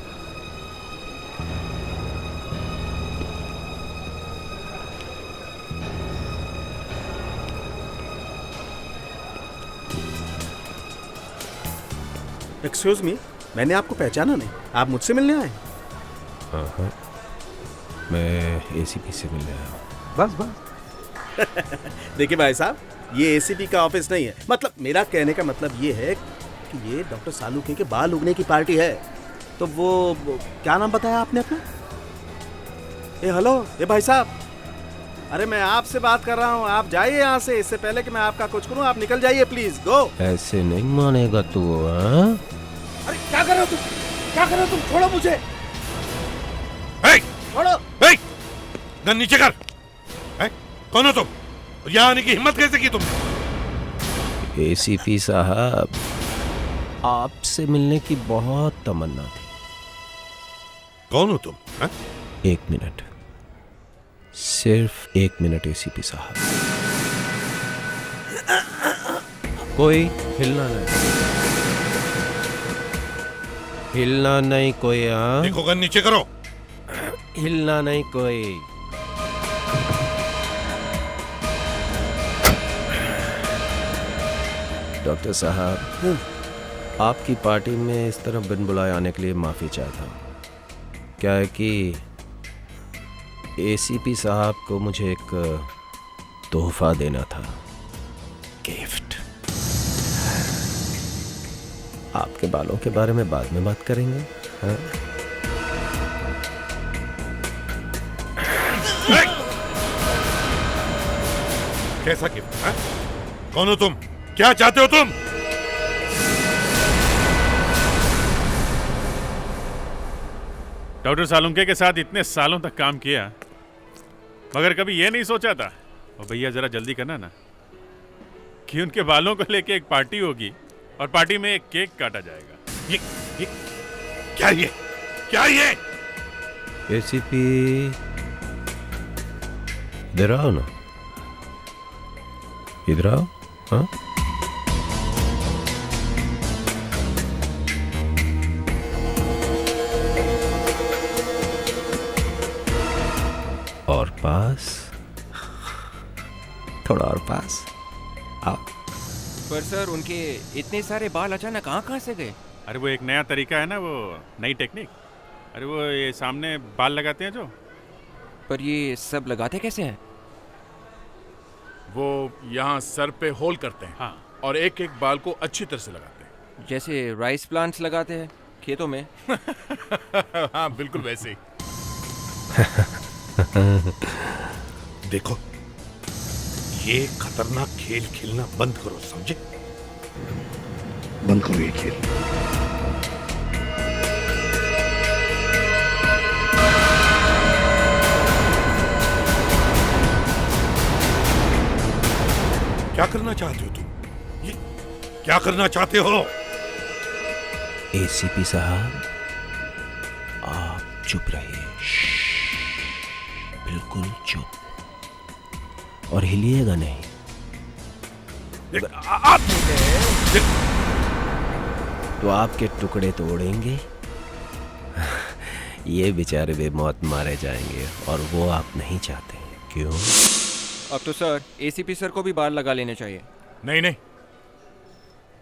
एक्सक्यूज मी, मैंने आपको पहचाना नहीं, आप मुझसे मिलने आए? हाँ, मैं एसीपी से मिलने आया हूँ। बस। देखिए भाई साहब, ये एसीपी का ऑफिस नहीं है। मतलब मेरा कहने का मतलब ये है कि ये डॉक्टर सालूखे के बाल उगने की पार्टी है। तो वो क्या नाम बताया आपने अपना? हेलो, भाई साहब, अरे मैं आपसे बात कर रहा हूँ, आप जाइए यहाँ से। इससे पहले कि मैं आपका कुछ करूँ, आप निकल जाइए प्लीज। गो। ऐसे नहीं मानेगा तू। हाँ? अरे क्या कर रहे हो तुम? क्या कर रहे हो तुम? छोड़ो मुझे। छोड़ो। गन नीचे कर। कौन हो तुम? यहाँ आने की हिम्मत कैसे की तुम? एसीपी साहब, आपसे मिलने की बहुत तमन्ना थी। कौन हो तुम? है? 1 मिनट, सिर्फ 1 मिनट एसीपी साहब। कोई हिलना नहीं, हिलना नहीं कोई। हाँ, देखो गन नीचे करो। हिलना नहीं कोई। डॉक्टर साहब, आपकी पार्टी में इस तरह बिन बुलाए आने के लिए माफ़ी चाहता हूँ। क्या है कि एसीपी साहब को मुझे एक तोहफा देना था, गिफ्ट। आपके बालों के बारे में बाद में बात करेंगे। हाँ? कैसा गिफ्ट? कौन हो तुम? क्या चाहते हो तुम? डॉक्टर सालुंखे के साथ इतने सालों तक काम किया, मगर कभी ये नहीं सोचा था, और भैया जरा जल्दी करना ना, कि उनके बालों को लेके एक पार्टी होगी और पार्टी में एक केक काटा जाएगा। ये क्या ये? एसीपी, इधर आओ ना, इधर आओ। हाँ? और पास, थोड़ा और पास आओ। पर सर, उनके इतने सारे बाल अचानक कहाँ से गए? अरे वो एक नया तरीका है ना, वो नई टेक्निक। अरे वो ये सामने बाल लगाते हैं जो। पर ये सब लगाते कैसे हैं? वो यहाँ सर पे होल करते हैं। हाँ। और एक एक बाल को अच्छी तरह से लगाते हैं। जैसे राइस प्लांट्स लगाते हैं खेतों में। हाँ, बिल्कुल वैसे ही। देखो, ये खतरनाक खेल खेलना बंद करो, समझे? बंद करो ये खेल। क्या करना चाहते हो तुम? ये क्या करना चाहते हो? एसीपी साहब, आप चुप रहिए, बिल्कुल चुप, और हिलिएगा नहीं। तो आपके टुकड़े तोड़ेंगे, ये बेचारे बेमौत मारे जाएंगे, और वो आप नहीं चाहते। क्यों? अब तो सर एसीपी सर को भी बाहर लगा लेने चाहिए। नहीं नहीं,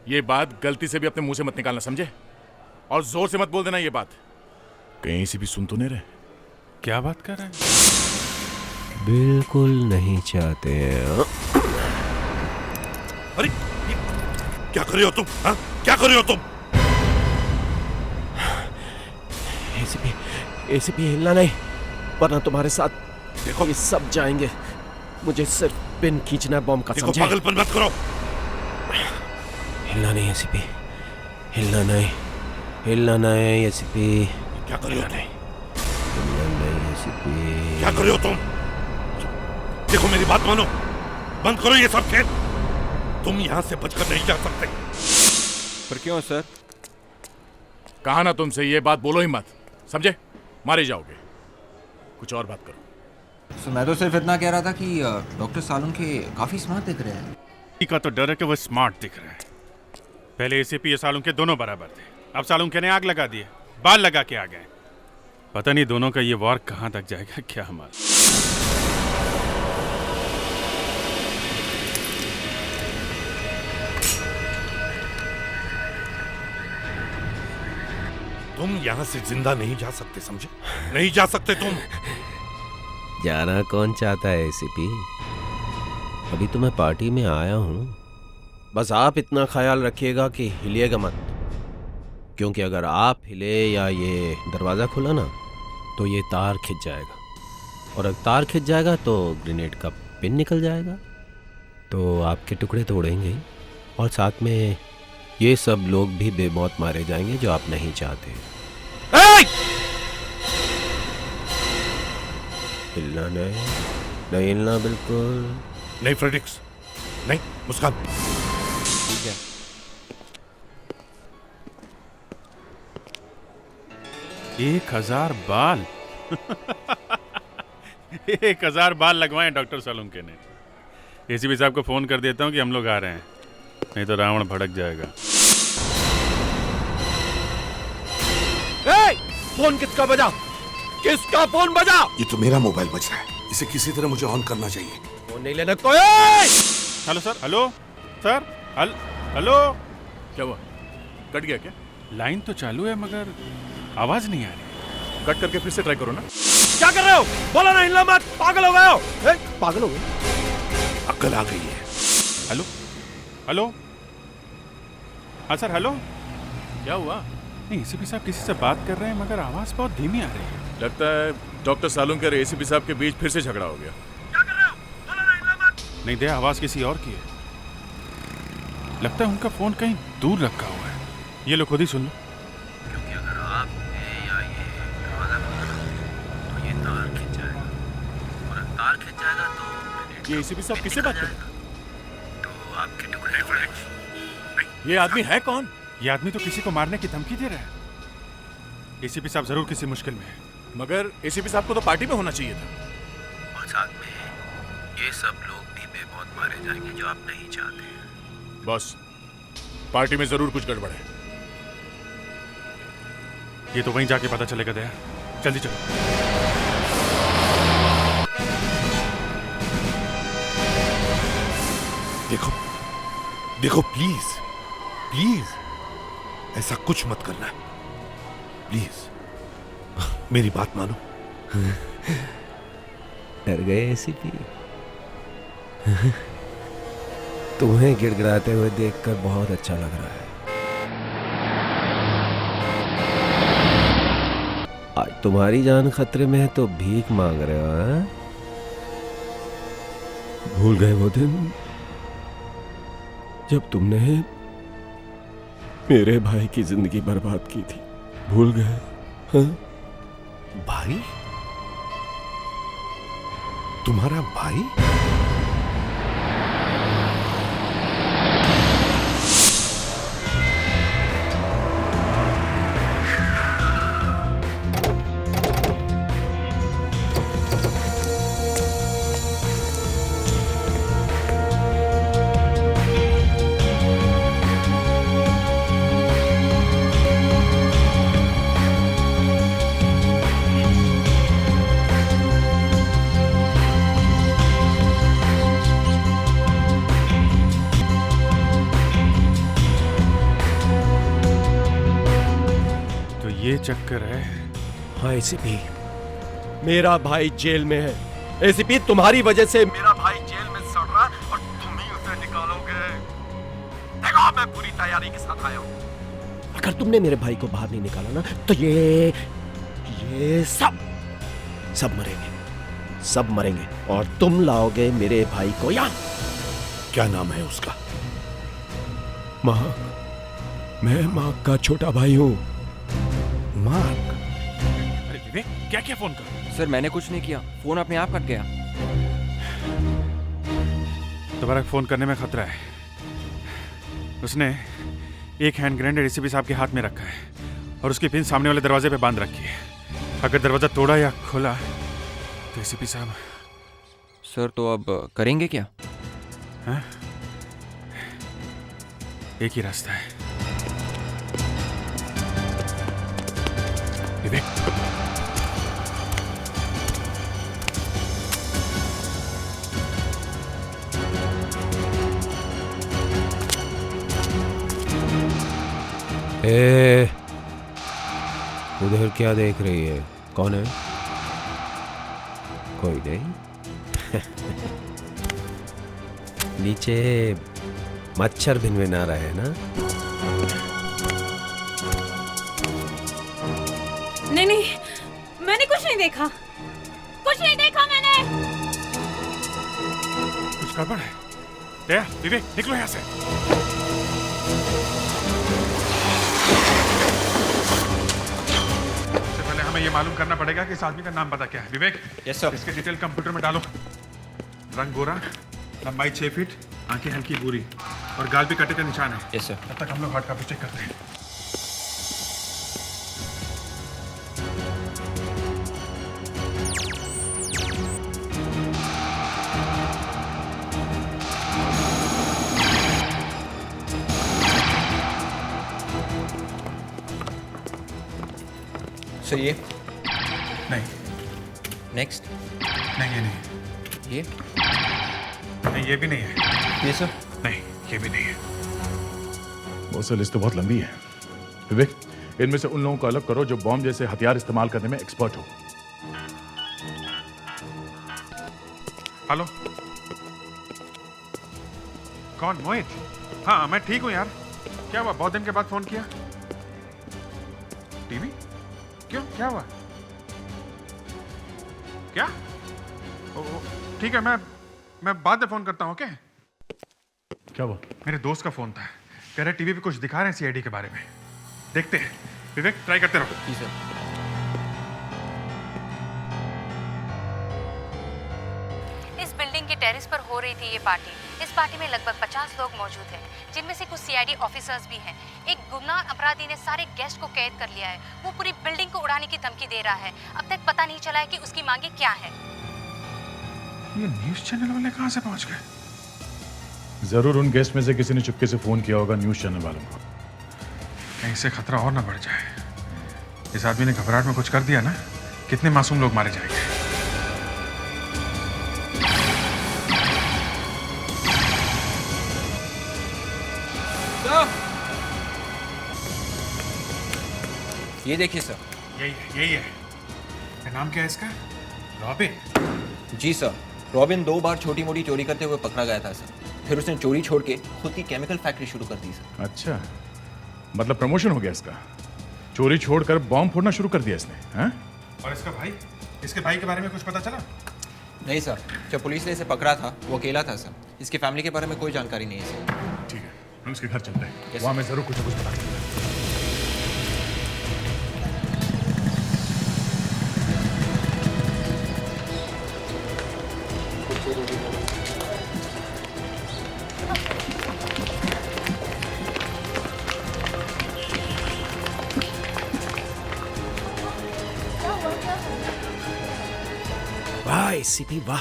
ये बात गलती से भी अपने मुंह से मत निकालना, समझे? और जोर से मत बोल देना ये बात, कहीं एसीपी सुन तो नहीं रहे। क्या बात कर रहे हैं? बिल्कुल नहीं चाहते हैं। अरे क्या कर रहे हो तुम? हाँ? क्या कर रहे हो तुम? एसीपी हिलना नहीं, वरना तुम्हारे साथ देखो ये सब जाएंगे। मुझे सिर्फ पिन खींचना बॉम्ब का, समझे? पागलपन मत करो। हिलना नहीं एसीपी, हिलना नहीं, हिलना नहीं एसीपी। क्या कर रहे हो? हिलना नहीं एसीपी। क्या कर रहे हो तुम? देखो मेरी बात मानो, बंद करो ये सब खेल। तुम यहाँ से बचकर नहीं जा सकते। पर क्यों सर? कहा ना तुमसे ये बात बोलो ही मत, समझे? मारे जाओगे। कुछ और बात करो। तो मैं तो सिर्फ इतना कह रहा था कि डॉक्टर सालुंखे काफी स्मार्ट दिख रहे हैं। का तो डर है कि वो स्मार्ट दिख रहे हैं। पहले एसीपी और सालुंखे दोनों बराबर थे, अब सालुंखे ने आग लगा दी है, बाल लगा के आ गए। पता नहीं दोनों का ये वॉर कहाँ तक जाएगा, क्या हमारा। तुम यहाँ से जिंदा नहीं जा सकते, समझे? नहीं जा सकते तुम। जाना कौन चाहता है एसीपी? अभी तो मैं पार्टी में आया हूँ, बस आप इतना ख्याल रखिएगा कि हिलिएगा मत, क्योंकि अगर आप हिले या ये दरवाज़ा खुला ना तो ये तार खिंच जाएगा, और अगर तार खिंच जाएगा तो ग्रेनेड का पिन निकल जाएगा, तो आपके टुकड़े तोड़ेंगे, और साथ में ये सब लोग भी बेमौत मारे जाएंगे जो आप नहीं चाहते। हिलना नहीं, नहीं हिलना बिल्कुल नहीं। फ्रेडरिक्स नहीं, मुस्कान। ठीक है। 1000 बाल 1000 बाल लगवाएं डॉक्टर सालुंखे ने। एसीपी साहब को फोन कर देता हूँ कि हम लोग आ रहे हैं, नहीं तो रावण भड़क जाएगा। फोन किसका बजा? किसका फोन बजा? ये तो मेरा मोबाइल बज रहा है, इसे किसी तरह मुझे ऑन करना चाहिए। फोन नहीं लेना कोई। Hello sir, hello sir, hello. क्या हुआ? कट गया क्या? लाइन तो चालू है मगर आवाज नहीं आ रही। कट करके फिर से ट्राई करो ना। क्या कर रहे हो? बोला ना हिलना मत। पागल हो गए हो? पागल हो गए? अक्ल आ गई है। हेलो हेलो, हाँ सर, हेलो। क्या हुआ? नहीं, एसीपी साहब किसी से बात कर रहे हैं मगर आवाज बहुत धीमी आ रही है। लगता है डॉक्टर सालुंखे और एसीपी साहब के बीच फिर से झगड़ा हो गया। क्या कर रहे हो? बोला ना हिलना मत। नहीं दे, आवाज किसी और की है। लगता है उनका फोन कहीं दूर रखा हुआ है। ये लो, खुद ही सुन लो। क्योंकि अगर आप या ये दरवाजा तो ये तार खिंच जाएगा, और अगर तार खिंच जाएगा तो ये एसीपी साहब किससे बात कर रहे हैं? तो आपके टुकड़े ये आदमी है कौन? ये आदमी तो किसी को मारने की धमकी दे रहा है। एसीपी साहब जरूर किसी मुश्किल में है। मगर एसीपी साहब को तो पार्टी में होना चाहिए था। और साथ में ये सब लोग भी बेमौत मारे जाएंगे जो आप नहीं चाहते। बॉस, पार्टी में जरूर कुछ गड़बड़ है। ये तो वहीं जाके पता चलेगा दया। जल्दी चलो। देखो देखो, प्लीज प्लीज ऐसा कुछ मत करना, प्लीज मेरी बात मानो। डर गए एसीपी? तुम्हें गिड़गिड़ाते हुए देखकर बहुत अच्छा लग रहा है। आज तुम्हारी जान खतरे में है तो भीख मांग रहे हो, हैं? भूल गए वो दिन जब तुमने मेरे भाई की जिंदगी बर्बाद की थी, भूल गए? हाँ? भाई? तुम्हारा भाई? ये चक्कर है। हाँ एसीपी, मेरा भाई जेल में है। एसीपी, तुम्हारी वजह से मेरा भाई जेल में सड़ रहा है और तुम ही उसे निकालोगे। देखो, मैं पूरी तैयारी के साथ आया हूं। अगर तुमने मेरे भाई को बाहर नहीं निकाला ना तो ये सब मरेंगे, सब मरेंगे और तुम लाओगे मेरे भाई को यहाँ। क्या नाम है उसका? मार्क। मैं मार्क का छोटा भाई हूँ। मार्क? अरे विवेक, क्या क्या फोन कर? सर मैंने कुछ नहीं किया, फोन अपने आप कट गया। दोबारा फोन करने में खतरा है। उसने एक हैंड ग्रेनेड एसीपी साहब के हाथ में रखा है और उसकी पिन सामने वाले दरवाजे पे बांध रखी है। अगर दरवाजा तोड़ा या खोला तो एसीपी साहब। सर तो अब करेंगे क्या? हाँ? एक ही रास्ता है विवेक। उधर क्या देख रही है? कौन है? कोई नहीं। नीचे मच्छर भिनभिना रहा है ना? नहीं, मैंने कुछ नहीं देखा, कुछ नहीं देखा मैंने। कुछ गड़बड़ है। दया, विवेक, निकलो यहाँ से। सबसे पहले हमें ये मालूम करना पड़ेगा कि इस आदमी का नाम पता क्या है। विवेक, यस सर। इसके डिटेल कंप्यूटर में डालो। रंग गोरा, लंबाई 6 फीट, आंखें हल्की भूरी और गाल भी कटे का निशान है। Yes sir. तब तक हम लोग हार्ड कॉपी चेक करते हैं। सर ये नहीं, नेक्स्ट नहीं ये नहीं, ये नहीं ये भी नहीं है। ये सर नहीं, ये भी नहीं है। वो सर लिस्ट तो बहुत लंबी है। विवेक, इनमें से उन लोगों को अलग करो जो बॉम्ब जैसे हथियार इस्तेमाल करने में एक्सपर्ट हो। हेलो, कौन? मोहित? हाँ मैं ठीक हूँ यार। क्या हुआ, बहुत दिन के बाद फोन किया? टीवी? क्यों, क्या हुआ? क्या? ठीक है, मैं बाद में फोन करता हूँ। ओके? क्या हुआ? मेरे दोस्त का फोन था, कह रहे टीवी पे कुछ दिखा रहे हैं सीआईडी के बारे में। देखते हैं। विवेक, ट्राई करते रहो। जी सर। इस बिल्डिंग के टेरेस पर हो रही थी ये पार्टी। इस पार्टी में लगभग 50 लोग मौजूद हैं, जिनमें से कुछ सीआईडी ऑफिसर्स भी हैं। एक गुमनाम अपराधी ने सारे गेस्ट को कैद कर लिया है। वो पूरी बिल्डिंग को उड़ाने की धमकी दे रहा है। अब तक पता नहीं चला है कि उसकी मांगे क्या है। ये न्यूज़ चैनल वाले कहाँ से पहुँच गए? जरूर उन गेस्ट में से किसी ने चुपके से फोन किया होगा न्यूज़ चैनल वालों को। कहीं से खतरा और ना बढ़ जाए। इस आदमी ने घबराहट में कुछ कर दिया ना, कितने मासूम लोग मारे जाएंगे। ये देखिए सर। यही है। नाम क्या है इसका? रॉबिन? जी सर। रॉबिन 2 बार छोटी मोटी चोरी करते हुए पकड़ा गया था सर। फिर उसने चोरी छोड़ के खुद की केमिकल फैक्ट्री शुरू कर दी सर। अच्छा, मतलब प्रमोशन हो गया इसका। चोरी छोड़कर बॉम्ब फोड़ना शुरू कर दिया इसने। हाँ? और इसके भाई के बारे में कुछ पता चला? नहीं सर, जब पुलिस ने इसे पकड़ा था वो अकेला था सर। इसकी फैमिली के बारे में कोई जानकारी नहीं है सर। ठीक है, हम इसके घर चलते हैं। Yes, वहाँ sir. मैं जरूर कुछ ना कुछ पता करूंगा। एसीपी वाह,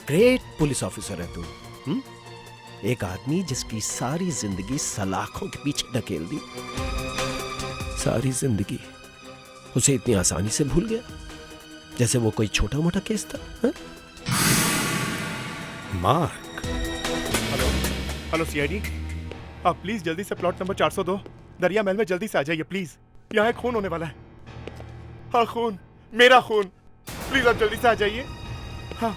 ग्रेट पुलिस ऑफिसर है तू। एक आदमी जिसकी सारी जिंदगी सलाखों के पीछे ढकेल दी, सारी जिंदगी उसे इतनी आसानी से भूल गया जैसे वो कोई छोटा मोटा केस था। हा? मार्क। हेलो सीआईडी, आप प्लीज जल्दी से प्लॉट नंबर 402 दरिया महल में जल्दी से आ जाइए प्लीज। यहाँ एक खून होने वाला है। हाँ खून, मेरा खून। प्लीज आप जल्दी से आ जाइए। हाँ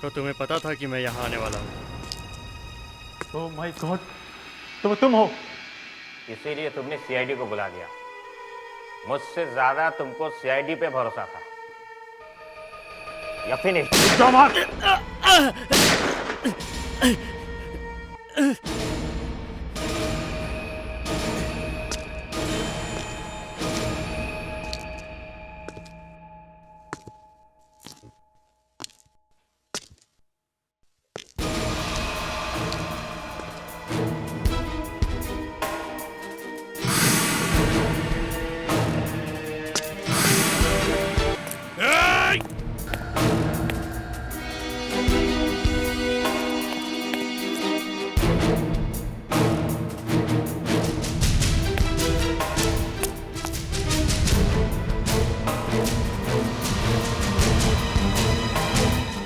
तो तुम्हें पता था कि मैं यहाँ आने वाला हूँ। ओह माय गॉड, तो तुम हो? इसीलिए तुमने सीआईडी को बुला दिया। मुझसे ज्यादा तुमको सीआईडी पे भरोसा था। या फिनिश।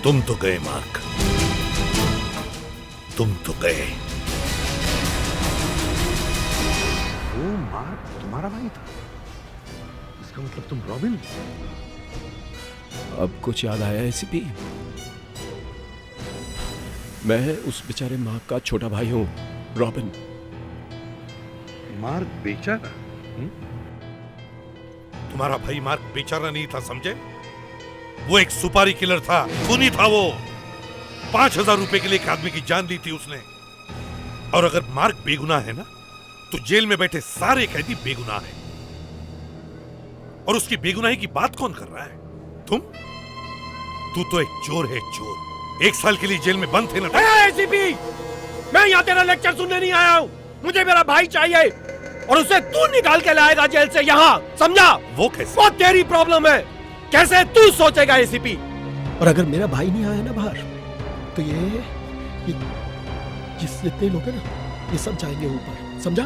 तुम तो गए मार्क, तुम तो गए। वो मार्क तुम्हारा भाई था? इसका मतलब तुम रॉबिन? अब कुछ याद आया एसीपी? मैं उस बेचारे मार्क का छोटा भाई हूं, रॉबिन। मार्क बेचारा? तुम्हारा भाई मार्क बेचारा नहीं था, समझे? वो एक सुपारी किलर था, खूनी था वो। 5,000 रुपए के लिए एक आदमी की जान दी थी उसने। और अगर मार्क बेगुनाह है ना, तो जेल में बैठे सारे कैदी बेगुनाह हैं। और उसकी बेगुनाही की बात कौन कर रहा है? तुम? तू तो एक चोर है, चोर। 1 साल के लिए जेल में बंद थे ना। एसीपी, मैं यहाँ तेरा लेक्चर सुनने नहीं आया हूँ। मुझे मेरा भाई चाहिए और उसे तू निकाल के लाएगा जेल से यहाँ, समझा? वो कैसे? वो तेरी प्रॉब्लम है। कैसे तू सोचेगा एसीपी? और अगर मेरा भाई नहीं आया ना बाहर, तो ये जितने लोग हैं ना, ये सब जाएंगे ऊपर, समझा?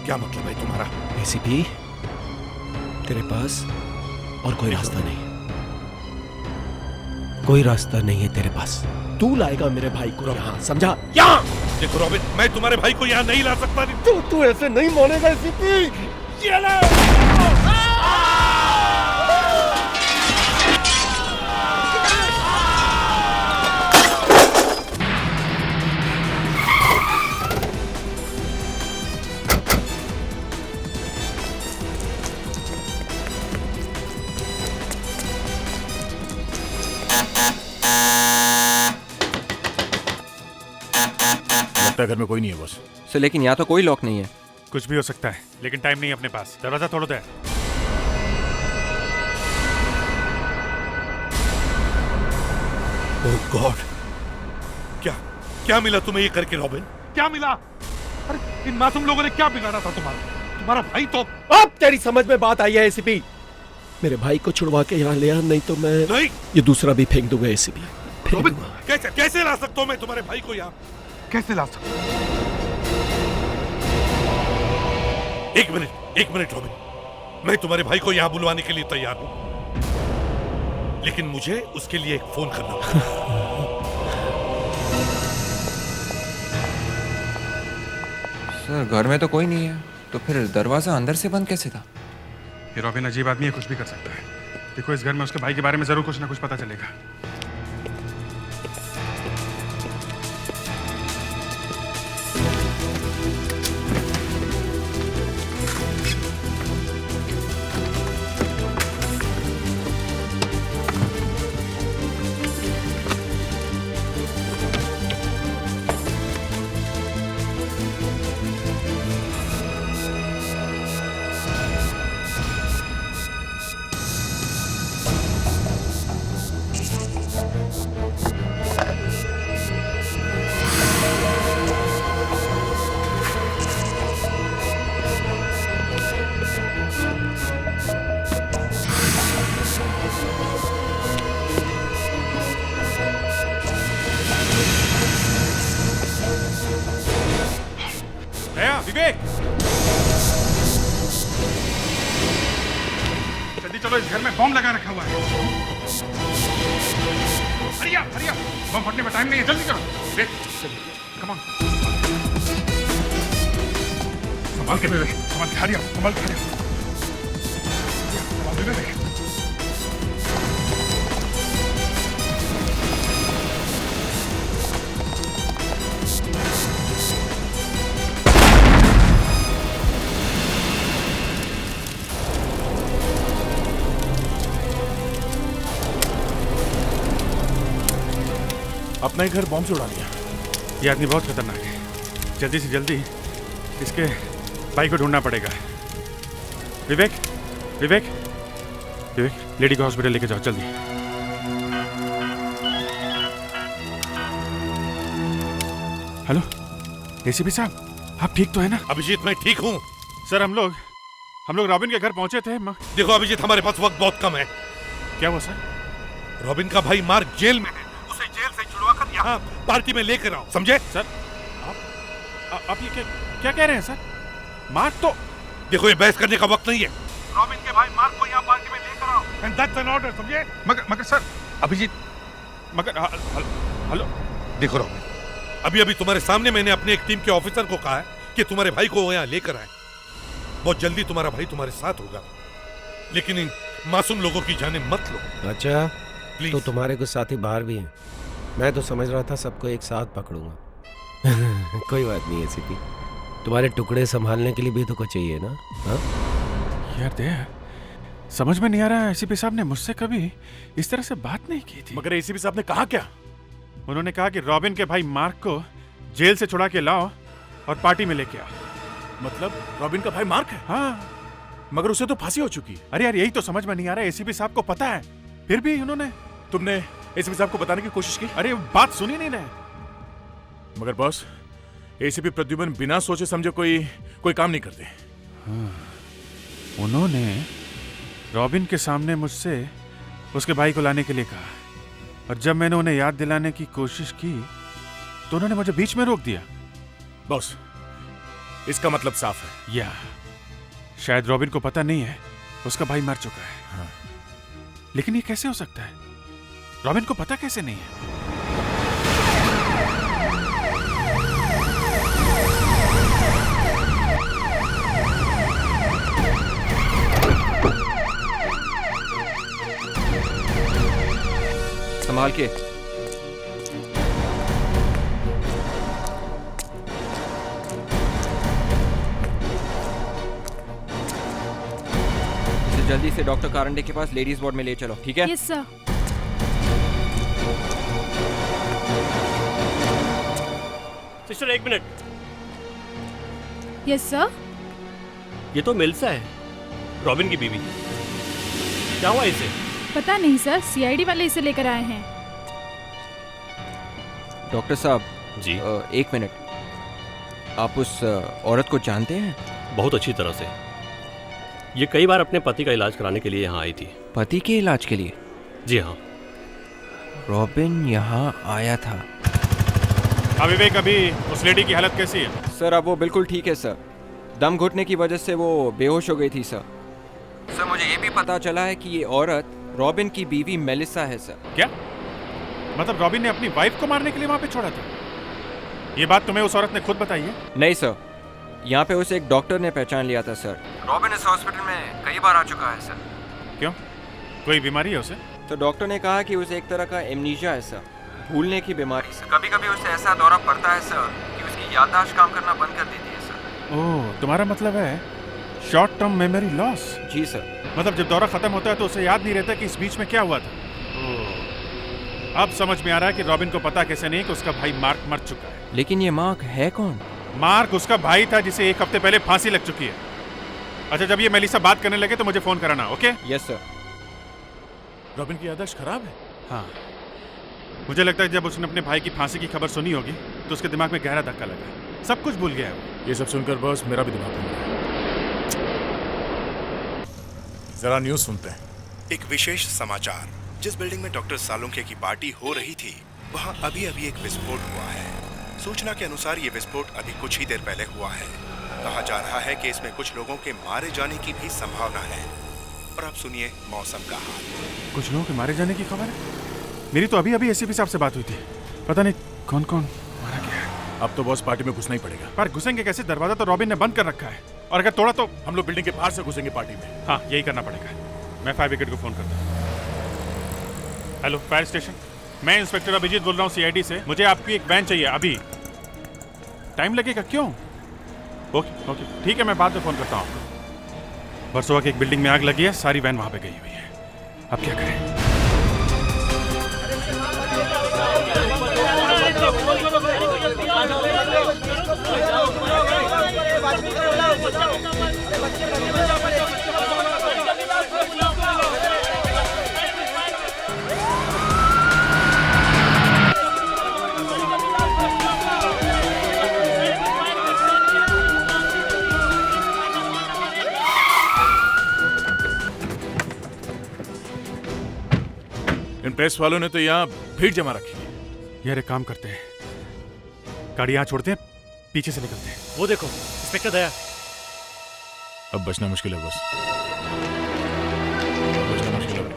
क्या मतलब है तुम्हारा? एसीपी, तेरे पास और कोई रास्ता नहीं, कोई रास्ता नहीं है तेरे पास। तू लाएगा मेरे भाई को यहाँ, समझा? यहाँ। देखो रॉबिन, मैं तुम्हारे भाई को यहाँ नहीं ला सकता। तू ऐसे नहीं मानेगा एसीपी। ये ले। घर में कोई नहीं है बॉस। सर लेकिन यहाँ तो कोई लॉक नहीं है। कुछ भी हो सकता है, लेकिन टाइम नहीं है अपने पास। दरवाजा तोड़ दे। ओह गॉड, क्या मिला तुम्हें ये करके रॉबिन? क्या मिला? अरे इन मासूम लोगों ने क्या बिगाड़ा था तुम्हारा भाई तो। अब तेरी समझ में बात आई है एसीपी। मेरे भाई को छुड़वा के यहाँ ले आ, नहीं तो मैं नहीं। ये दूसरा भी फेंक दूंगा एसीपी। रॉबिन, कैसे ला सकता हूँ मैं तुम्हारे भाई को यहाँ? कैसे ला सकता? एक मिनट रॉबिन, मैं तुम्हारे भाई को यहाँ बुलवाने के लिए तैयार हूँ, लेकिन मुझे उसके लिए एक फोन करना होगा। सर घर में तो कोई नहीं है, तो फिर दरवाजा अंदर से बंद कैसे था? ये रॉबिन अजीब आदमी है, कुछ भी कर सकता है। देखो इस घर में उसके भाई के बारे में जरूर कुछ ना कुछ पता चलेगा। चलो, इस घर में बम लगा रखा हुआ है। हरिया हरिया, बम फटने में टाइम नहीं है, जल्दी करो। कम ऑन, संभाल के विवेक, संभाल के हरिया, संभाल के हरिया, संभाल विवेक। अपना ही घर बॉम्ब से उड़ा लिया। ये आदमी बहुत खतरनाक है, जल्दी से जल्दी इसके भाई को ढूंढना पड़ेगा। विवेक विवेक विवेक, लेडी को हॉस्पिटल लेके जाओ जल्दी। हेलो एसीपी साहब, आप ठीक तो है ना? अभिजीत, मैं ठीक हूँ सर। हम लोग रॉबिन के घर पहुंचे थे। देखो अभिजीत, हमारे पास वक्त बहुत कम है। क्या हुआ सर? रॉबिन का भाई मार्क जेल में है, उसे जेल से छुड़वाकर यहाँ पार्टी में लेकर आओ, समझे? सर आप ये क्या कह रहे हैं सर? मार्क तो... देखो, ये बहस करने का वक्त नहीं है। रॉबिन के भाई मार्क को यहाँ पार्टी में लेकर आओ, एंड दैट्स एन ऑर्डर, समझे? मगर सर, अभिजीत, मगर हेलो, देखो रॉबिन, अभी तुम्हारे सामने मैंने अपने एक टीम के ऑफिसर को कहा है कि तुम्हारे भाई को यहाँ लेकर आए। बहुत जल्दी तुम्हारा भाई तुम्हारे साथ होगा, लेकिन इन मासूम लोगों की जाने मत लो। अच्छा, तो तुम्हारे कुछ साथी बाहर भी हैं। मैं तो समझ रहा था सबको एक साथ पकड़ूंगा। कोई बात नहीं एसीपी, तुम्हारे टुकड़े संभालने के लिए भी तो कुछ चाहिए ना? हाँ यार दे, समझ में नहीं आ रहा है, एसीपी साहब ने मुझसे कभी इस तरह से बात नहीं की थी। मगर एसीपी साहब ने कहा क्या? उन्होंने कहा कि रॉबिन के भाई मार्क को जेल से छुड़ा के लाओ और पार्टी में लेके आओ। मतलब रॉबिन का भाई मार्क है? हाँ, मगर उसे तो फांसी हो चुकी है। अरे यार, यही तो समझ में नहीं आ रहा है। एसीपी साहब को पता है, फिर भी उन्होंने... तुमने एसीपी साहब को बताने की कोशिश की? अरे बात सुनी नहीं रहे। मगर बॉस, एसीपी प्रद्युमन बिना सोचे समझे कोई काम नहीं करते। हाँ, उन्होंने रॉबिन के सामने मुझसे उसके भाई को लाने के लिए कहा, और जब मैंने उन्हें याद दिलाने की कोशिश की तो उन्होंने मुझे बीच में रोक दिया। बॉस, इसका मतलब साफ है, या शायद रॉबिन को पता नहीं है उसका भाई मर चुका है। हाँ। लेकिन ये कैसे हो सकता है? रॉबिन को पता कैसे नहीं है? संभाल के। इसे जल्दी से डॉक्टर कारंडे के पास लेडीज वार्ड में ले चलो, ठीक है? Yes sir. सिस्टर, एक मिनट। Yes sir. ये तो मेलिसा है, रॉबिन की बीवी। क्या हुआ इसे? पता नहीं सर, सीआईडी वाले इसे लेकर आए हैं। डॉक्टर साहब जी, एक मिनट। आप उस औरत को जानते हैं? बहुत अच्छी तरह से। ये कई बार अपने पति का इलाज कराने के लिए यहाँ आई थी। पति के इलाज के लिए? जी हाँ। रॉबिन यहाँ आया था। विवेक, अभी उस लेडी की हालत कैसी है? सर अब वो बिल्कुल ठीक है सर। दम घुटने की वजह से वो बेहोश हो गई थी सर। सर मुझे ये भी पता चला है कि ये औरत रॉबिन की बीवी मेलिसा है सर। क्या मतलब रॉबिन ने अपनी वाइफ को मारने के लिए वहाँ पे छोड़ा था? ये बात तुम्हें उस औरत ने खुद बताई है? नहीं सर, यहाँ पे उसे एक डॉक्टर ने पहचान लिया था सर। रॉबिन इस हॉस्पिटल में कई बार आ चुका है सर। क्यों, कोई बीमारी है उसे? तो डॉक्टर ने कहा कि उसे एक तरह का एमनीशिया है सर, भूलने की बीमारी सर। कभी कभी उसे ऐसा दौरा पड़ता है सर कि उसकी याददाश्त काम करना बंद कर देती है सर। ओह, तुम्हारा मतलब है शॉर्ट टर्म मेमोरी लॉस? जी सर। मतलब जब दौरा खत्म होता है तो उसे याद नहीं रहता कि इस बीच में क्या हुआ था। अब समझ में आ रहा है कि रॉबिन को पता कैसे नहीं कि उसका भाई मार्क मर चुका है। लेकिन ये मार्क है कौन? मार्क उसका भाई था जिसे एक हफ्ते पहले फांसी लग चुकी है। अच्छा, जब ये मेलिसा बात करने लगे तो मुझे फोन कराना, ओके? Yes sir. रॉबिन की याददाश्त खराब है? हाँ, मुझे लगता है जब उसने अपने भाई की फांसी की खबर सुनी होगी तो उसके दिमाग में गहरा धक्का लगा, सब कुछ भूल गया है वो। ये सब सुनकर बस मेरा भी दिमाग घूम रहा है। जरा न्यूज़ सुनते हैं। एक विशेष समाचार। जिस बिल्डिंग में डॉक्टर सालुंखे की पार्टी हो रही थी वहां अभी एक विस्फोट हुआ है। सूचना के अनुसार ये विस्फोट अभी कुछ ही देर पहले हुआ है। कहा जा रहा है कि इसमें कुछ लोगों के मारे जाने की भी संभावना है। और अब सुनिए मौसम का हाल। कुछ लोगों के मारे जाने की खबर है। मेरी तो अभी अभी एसीपी साहब से बात हुई थी, पता नहीं कौन कौन मारा गया है। अब तो बॉस पार्टी में घुसना ही पड़ेगा। पर घुसेंगे कैसे? दरवाजा तो रॉबिन ने बंद कर रखा है, और अगर तोड़ा तो हम लोग बिल्डिंग के बाहर से घुसेंगे पार्टी में। हाँ, यही करना पड़ेगा। मैं फायर ब्रिगेड को फोन करता हूँ। हेलो, फायर स्टेशन, मैं इंस्पेक्टर अभिजीत बोल रहा हूँ सीआईडी से। मुझे आपकी एक वैन चाहिए अभी। टाइम लगेगा? क्यों? ओके ओके, ठीक है, मैं बाद में फोन करता हूँ आपको। वर्सोवा की एक बिल्डिंग में आग लगी है, सारी वैन वहाँ पे गई हुई है। अब क्या करें? इन प्रेस वालों ने तो यहाँ भीड़ जमा रखी है। यार एक काम करते हैं, गाड़ी यहाँ छोड़ते हैं, पीछे से निकलते हैं। वो देखो इंस्पेक्टर दया। अब बचना मुश्किल है बस।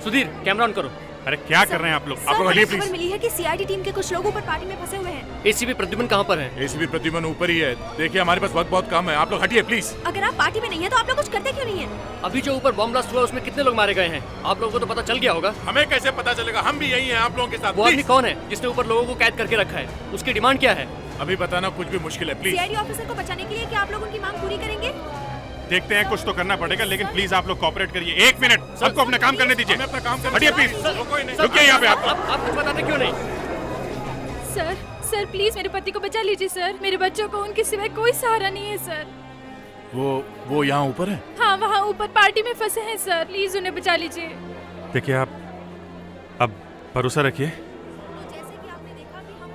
सुधीर, कैमरा ऑन करो। अरे क्या कर रहे हैं आप लोग? आपको हटिए प्लीज। खबर मिली है कि सीआईडी टीम के कुछ लोग ऊपर पार्टी में फंसे हुए हैं। एसीपी प्रद्युमन कहाँ पर है? एसीपी प्रद्युमन ऊपर ही है। देखिए हमारे पास वक्त बहुत कम है, आप लोग हटिए प्लीज। अगर आप पार्टी में नहीं है तो आप लोग कुछ करते क्यों नहीं है? अभी जो ऊपर बॉम्ब ब्लास्ट हुआ उसमें कितने लोग मारे गए हैं? आप लोगों को तो पता चल गया होगा। हमें कैसे पता चलेगा? हम भी यही हैं आप लोगों के साथ। वो आदमी कौन है जिसने ऊपर लोगों को कैद करके रखा है? उसकी डिमांड क्या है? अभी बताना कुछ भी मुश्किल है, प्लीज। सीआईडी ऑफिसर को बचाने के लिए क्या आप लोग उनकी मांग पूरी करेंगे? देखते हैं, कुछ तो करना पड़ेगा, लेकिन प्लीज आप लोग कोऑपरेट करिए। 1 मिनट, सबको अपना काम करने दीजिए। अपना काम करने हटिए प्लीज, रुकिए यहाँ पे। आप कुछ बताते क्यों नहीं? सर प्लीज मेरे पति को बचा लीजिए सर। मेरे बच्चों को उनके सिवाय कोई सहारा नहीं है सर। वो यहाँ ऊपर है? हाँ, वहाँ ऊपर पार्टी में फंसे हैं सर, प्लीज उन्हें बचा लीजिए। देखिए आप अब भरोसा रखिए,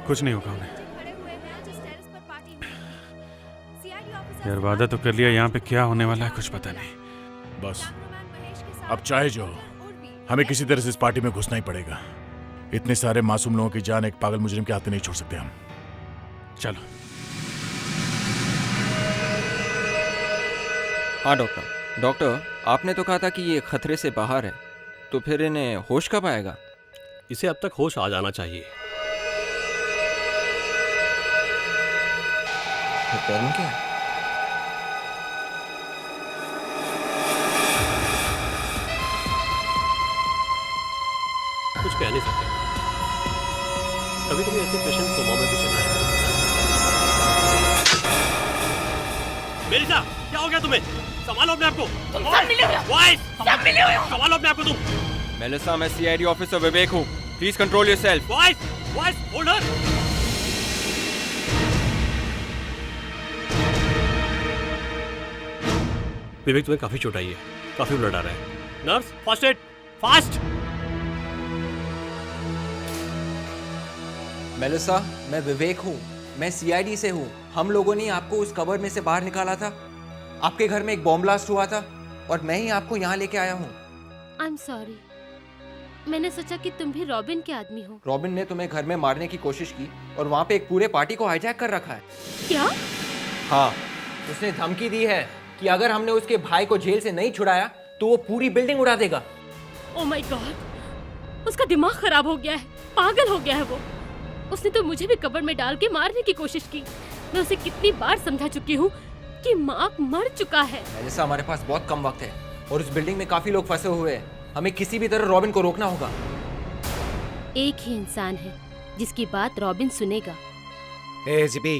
कुछ नहीं होगा उन्हें। यार वादा तो कर लिया, यहाँ पे क्या होने वाला है कुछ पता नहीं। बस अब चाहे जो हो, हमें किसी तरह से इस पार्टी में घुसना ही पड़ेगा। इतने सारे मासूम लोगों की जान एक पागल मुजरिम के हाथ में नहीं छोड़ सकते हम। चलो। हाँ डॉक्टर, आपने तो कहा था कि ये खतरे से बाहर है, तो फिर इन्हें होश कब आएगा? इसे अब तक होश आ जाना चाहिए। पैरों क्या है? कुछ कह नहीं सकते। कभी कभी ऐसे पेशेंट कोमा में भी चला है। मेलिसा, क्या हो गया तुम्हें? संभालो अपने आप को। सब मिले हुए हो। संभालो अपने आप को तुम। मेलिसा, मैं सीआईडी ऑफिसर विवेक हूँ। Please control yourself. Voice hold her. Vivek, तुम्हें काफी चोट आई है, काफी ब्लड आ रहा है। Nurse, first aid, fast. Melissa, मैं विवेक हूँ, मैं सीआईडी से हूँ। हम लोगों ने आपको उस कबर में से बाहर निकाला था। आपके घर में एक बॉम्ब ब्लास्ट हुआ था और मैं ही आपको यहाँ लेके आया हूँ। आई एम सॉरी, मैंने सोचा कि तुम भी रॉबिन के आदमी हो। रॉबिन ने तुम्हें घर में मारने की कोशिश की और वहाँ पे एक पूरे पार्टी को हाईजैक कर रखा है। क्या? हाँ, उसने धमकी दी है कि अगर हमने उसके भाई को जेल से नहीं छुड़ाया तो वो पूरी बिल्डिंग उड़ा देगा। ओह माय गॉड, उसका दिमाग खराब हो गया है, पागल हो गया है वो। उसने तो मुझे भी कब्र में डाल के मारने की कोशिश की। मैं उसे कितनी बार समझा चुकी हूँ कि मार्क मर चुका है। मेलिसा, हमारे पास बहुत कम वक्त है और उस बिल्डिंग में काफी लोग फंसे हुए हैं। हमें किसी भी तरह रॉबिन को रोकना होगा। एक ही इंसान है जिसकी बात रॉबिन सुनेगा। एसीपी,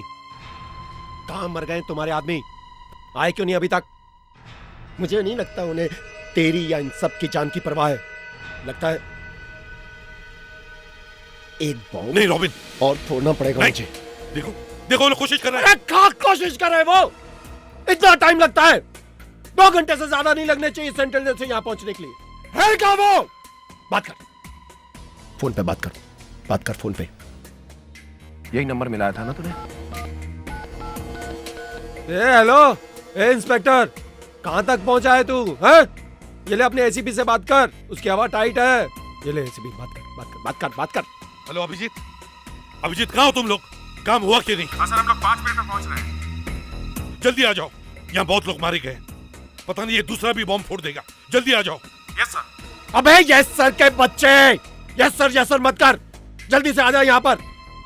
कहाँ मर गए तुम्हारे आदमी? आए क्यों नहीं अभी तक? मुझे नहीं लगता उन्हें तेरी या इन सब की जान की परवाह है। लगता है एक बॉम्ब नहीं रॉबिन, और फोड़ना पड़ेगा मुझे। देखो देखो, वो कोशिश कर रहे हैं। क्या कोशिश कर रहे हैं वो? इतना टाइम लगता है? 2 घंटे से ज्यादा नहीं लगने चाहिए सेंट्रल जेल से यहाँ पहुंचने के लिए। है क्या वो? बात कर, फोन पे बात कर फोन पे। यही नंबर मिलाया था ना तूने? हेलो इंस्पेक्टर, कहां तक पहुंचा है तू? है? ये ले अपने एसीपी से बात कर, उसकी हवा टाइट है। ये ले एसीपी, बात कर। हेलो अभिजीत, कहाँ हो तुम लोग? काम हुआ कि नहीं? हाँ सर, हम लोग 5 मिनट में पहुंच रहे हैं। जल्दी आ जाओ, यहाँ बहुत लोग मारे गए। पता नहीं ये दूसरा भी बॉम्ब फोड़ देगा। जल्दी आ जाओ। Yes sir. अबे यस सर के बच्चे, यस सर मत कर, जल्दी से आ जा यहाँ पर।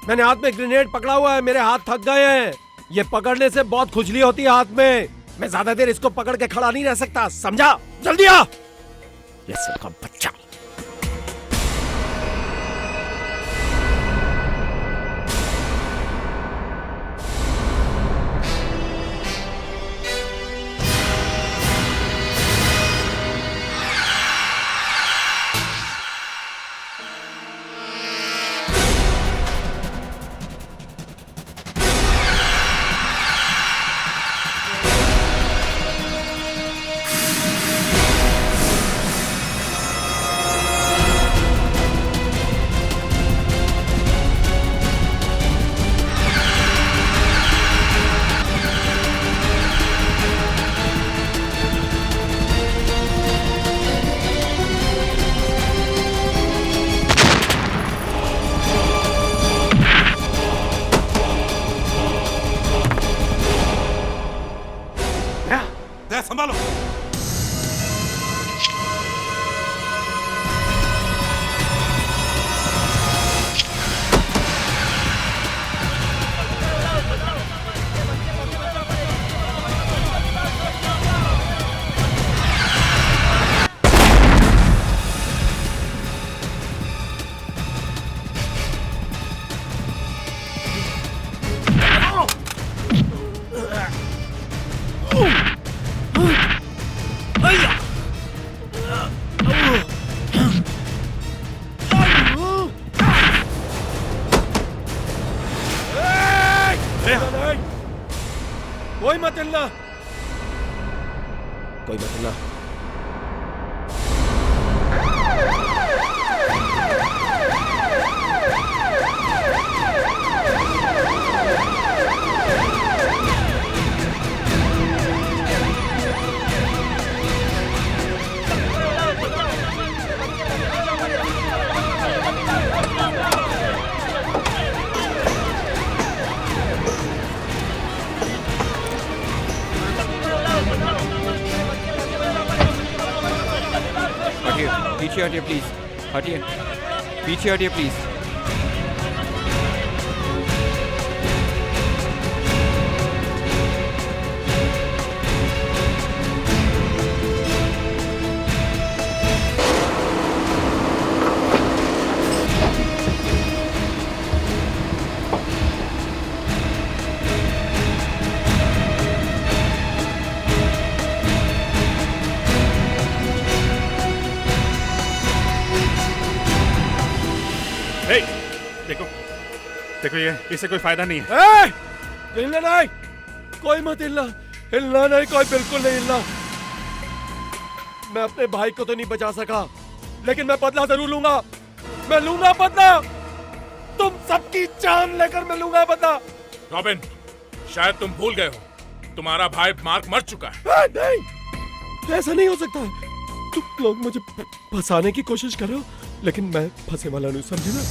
मैंने हाथ में ग्रेनेड पकड़ा हुआ है, मेरे हाथ थक गए हैं। ये पकड़ने से बहुत खुजली होती है हाथ में। मैं ज्यादा देर इसको पकड़ के खड़ा नहीं रह सकता, समझा? जल्दी आ। यस सर का बच्चा। संभालो। कोई मत हिलना, कोई मत हिलना। पीछे हटिए प्लीज, हटिए, पीछे हटिए प्लीज। देखो देखो, ये इससे कोई फायदा नहीं है। हिलना नहीं, कोई मत हिलना, हिलना नहीं, कोई बिल्कुल नहीं हिलना। मैं अपने भाई को तो नहीं बचा सका, लेकिन मैं बदला जरूर लूंगा। मैं लूंगा बदला, तुम सबकी जान लेकर मैं लूंगा बदला। रॉबिन, शायद तुम भूल गए हो, तुम्हारा भाई मार्क मर चुका है। नहीं, ऐसा नहीं हो सकता। तुम लोग मुझे फंसाने की कोशिश कर रहे हो, लेकिन मैं फंसे वाला नहीं, समझे ना?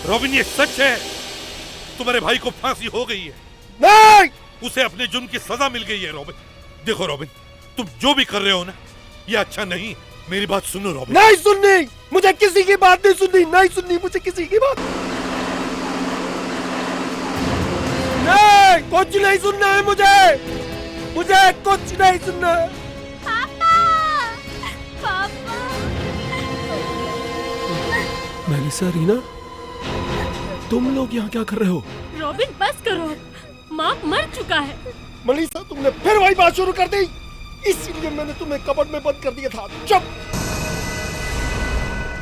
रॉबिन, ये सच है, तुम्हारे भाई को फांसी हो गई है। नहीं, उसे अपने जुर्म की सजा मिल गई है। रॉबिन, देखो रॉबिन, तुम जो भी कर रहे हो ना, ये अच्छा नहीं। मेरी बात सुनो रॉबिन। नहीं सुननी, मुझे किसी की बात नहीं सुननी, नहीं सुननी मुझे किसी की बात। नहीं, कुछ नहीं सुनना है मुझे कुछ नहीं सुनना है। पापा। मेलिसा, रीना, तुम लोग यहाँ क्या कर रहे हो? रॉबिन बस करो, मार्क मर चुका है। मेलिसा, तुमने फिर वही बात शुरू कर दी, इसीलिए मैंने तुम्हें कबर्ड में बंद कर दिया था। चुप।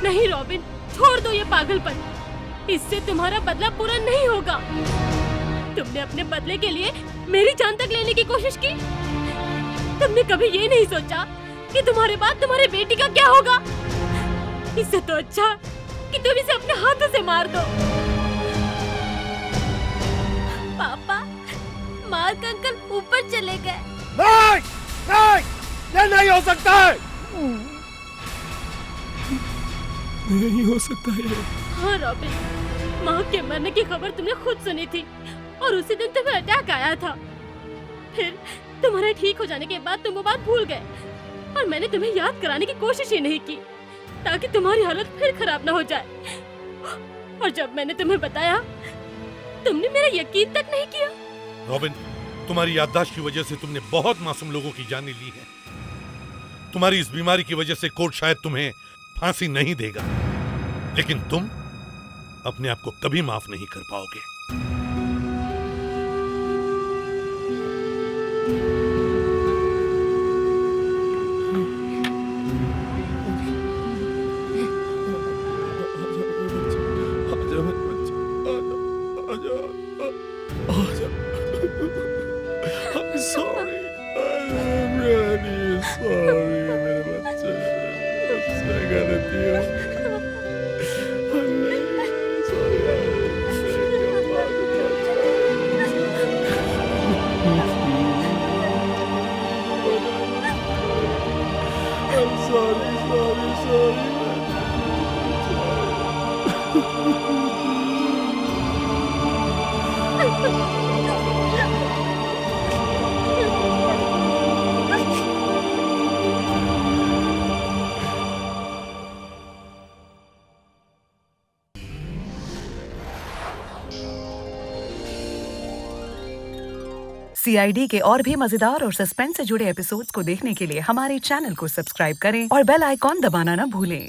नहीं रॉबिन, छोड़ दो ये पागलपन, इससे तुम्हारा बदला पूरा नहीं होगा। तुमने अपने बदले के लिए मेरी जान तक लेने की कोशिश की। तुमने कभी ये नहीं सोचा कि तुम्हारे बाद तुम्हारे बेटी का क्या होगा। इससे तो अच्छा कि तुम इसे अपने हाथों से मार दो। पापा, मार्क अंकल ऊपर चले गए। नहीं, नहीं, ये नहीं हो सकता है। नहीं हो सकता ये। हाँ रॉबिन, माँ के मरने की खबर तुमने खुद सुनी थी और उसी दिन तुम्हें अटैक आया था। फिर तुम्हारे ठीक हो जाने के बाद तुम वो बात भूल गए और मैंने तुम्हें याद कराने की कोशिश ही नहीं की ताकि तुम्हारी हालत फिर खराब ना हो जाए। और जब मैंने तुम्हें बताया तुमने मेरा यकीन तक नहीं किया। रॉबिन, तुम्हारी याददाश्त की वजह से तुमने बहुत मासूम लोगों की जानें ली है। तुम्हारी इस बीमारी की वजह से कोर्ट शायद तुम्हें फांसी नहीं देगा, लेकिन तुम अपने आप को कभी माफ नहीं कर पाओगे। CID के और भी मजेदार और सस्पेंस से जुड़े एपिसोड्स को देखने के लिए हमारे चैनल को सब्सक्राइब करें और बेल आइकॉन दबाना ना भूलें।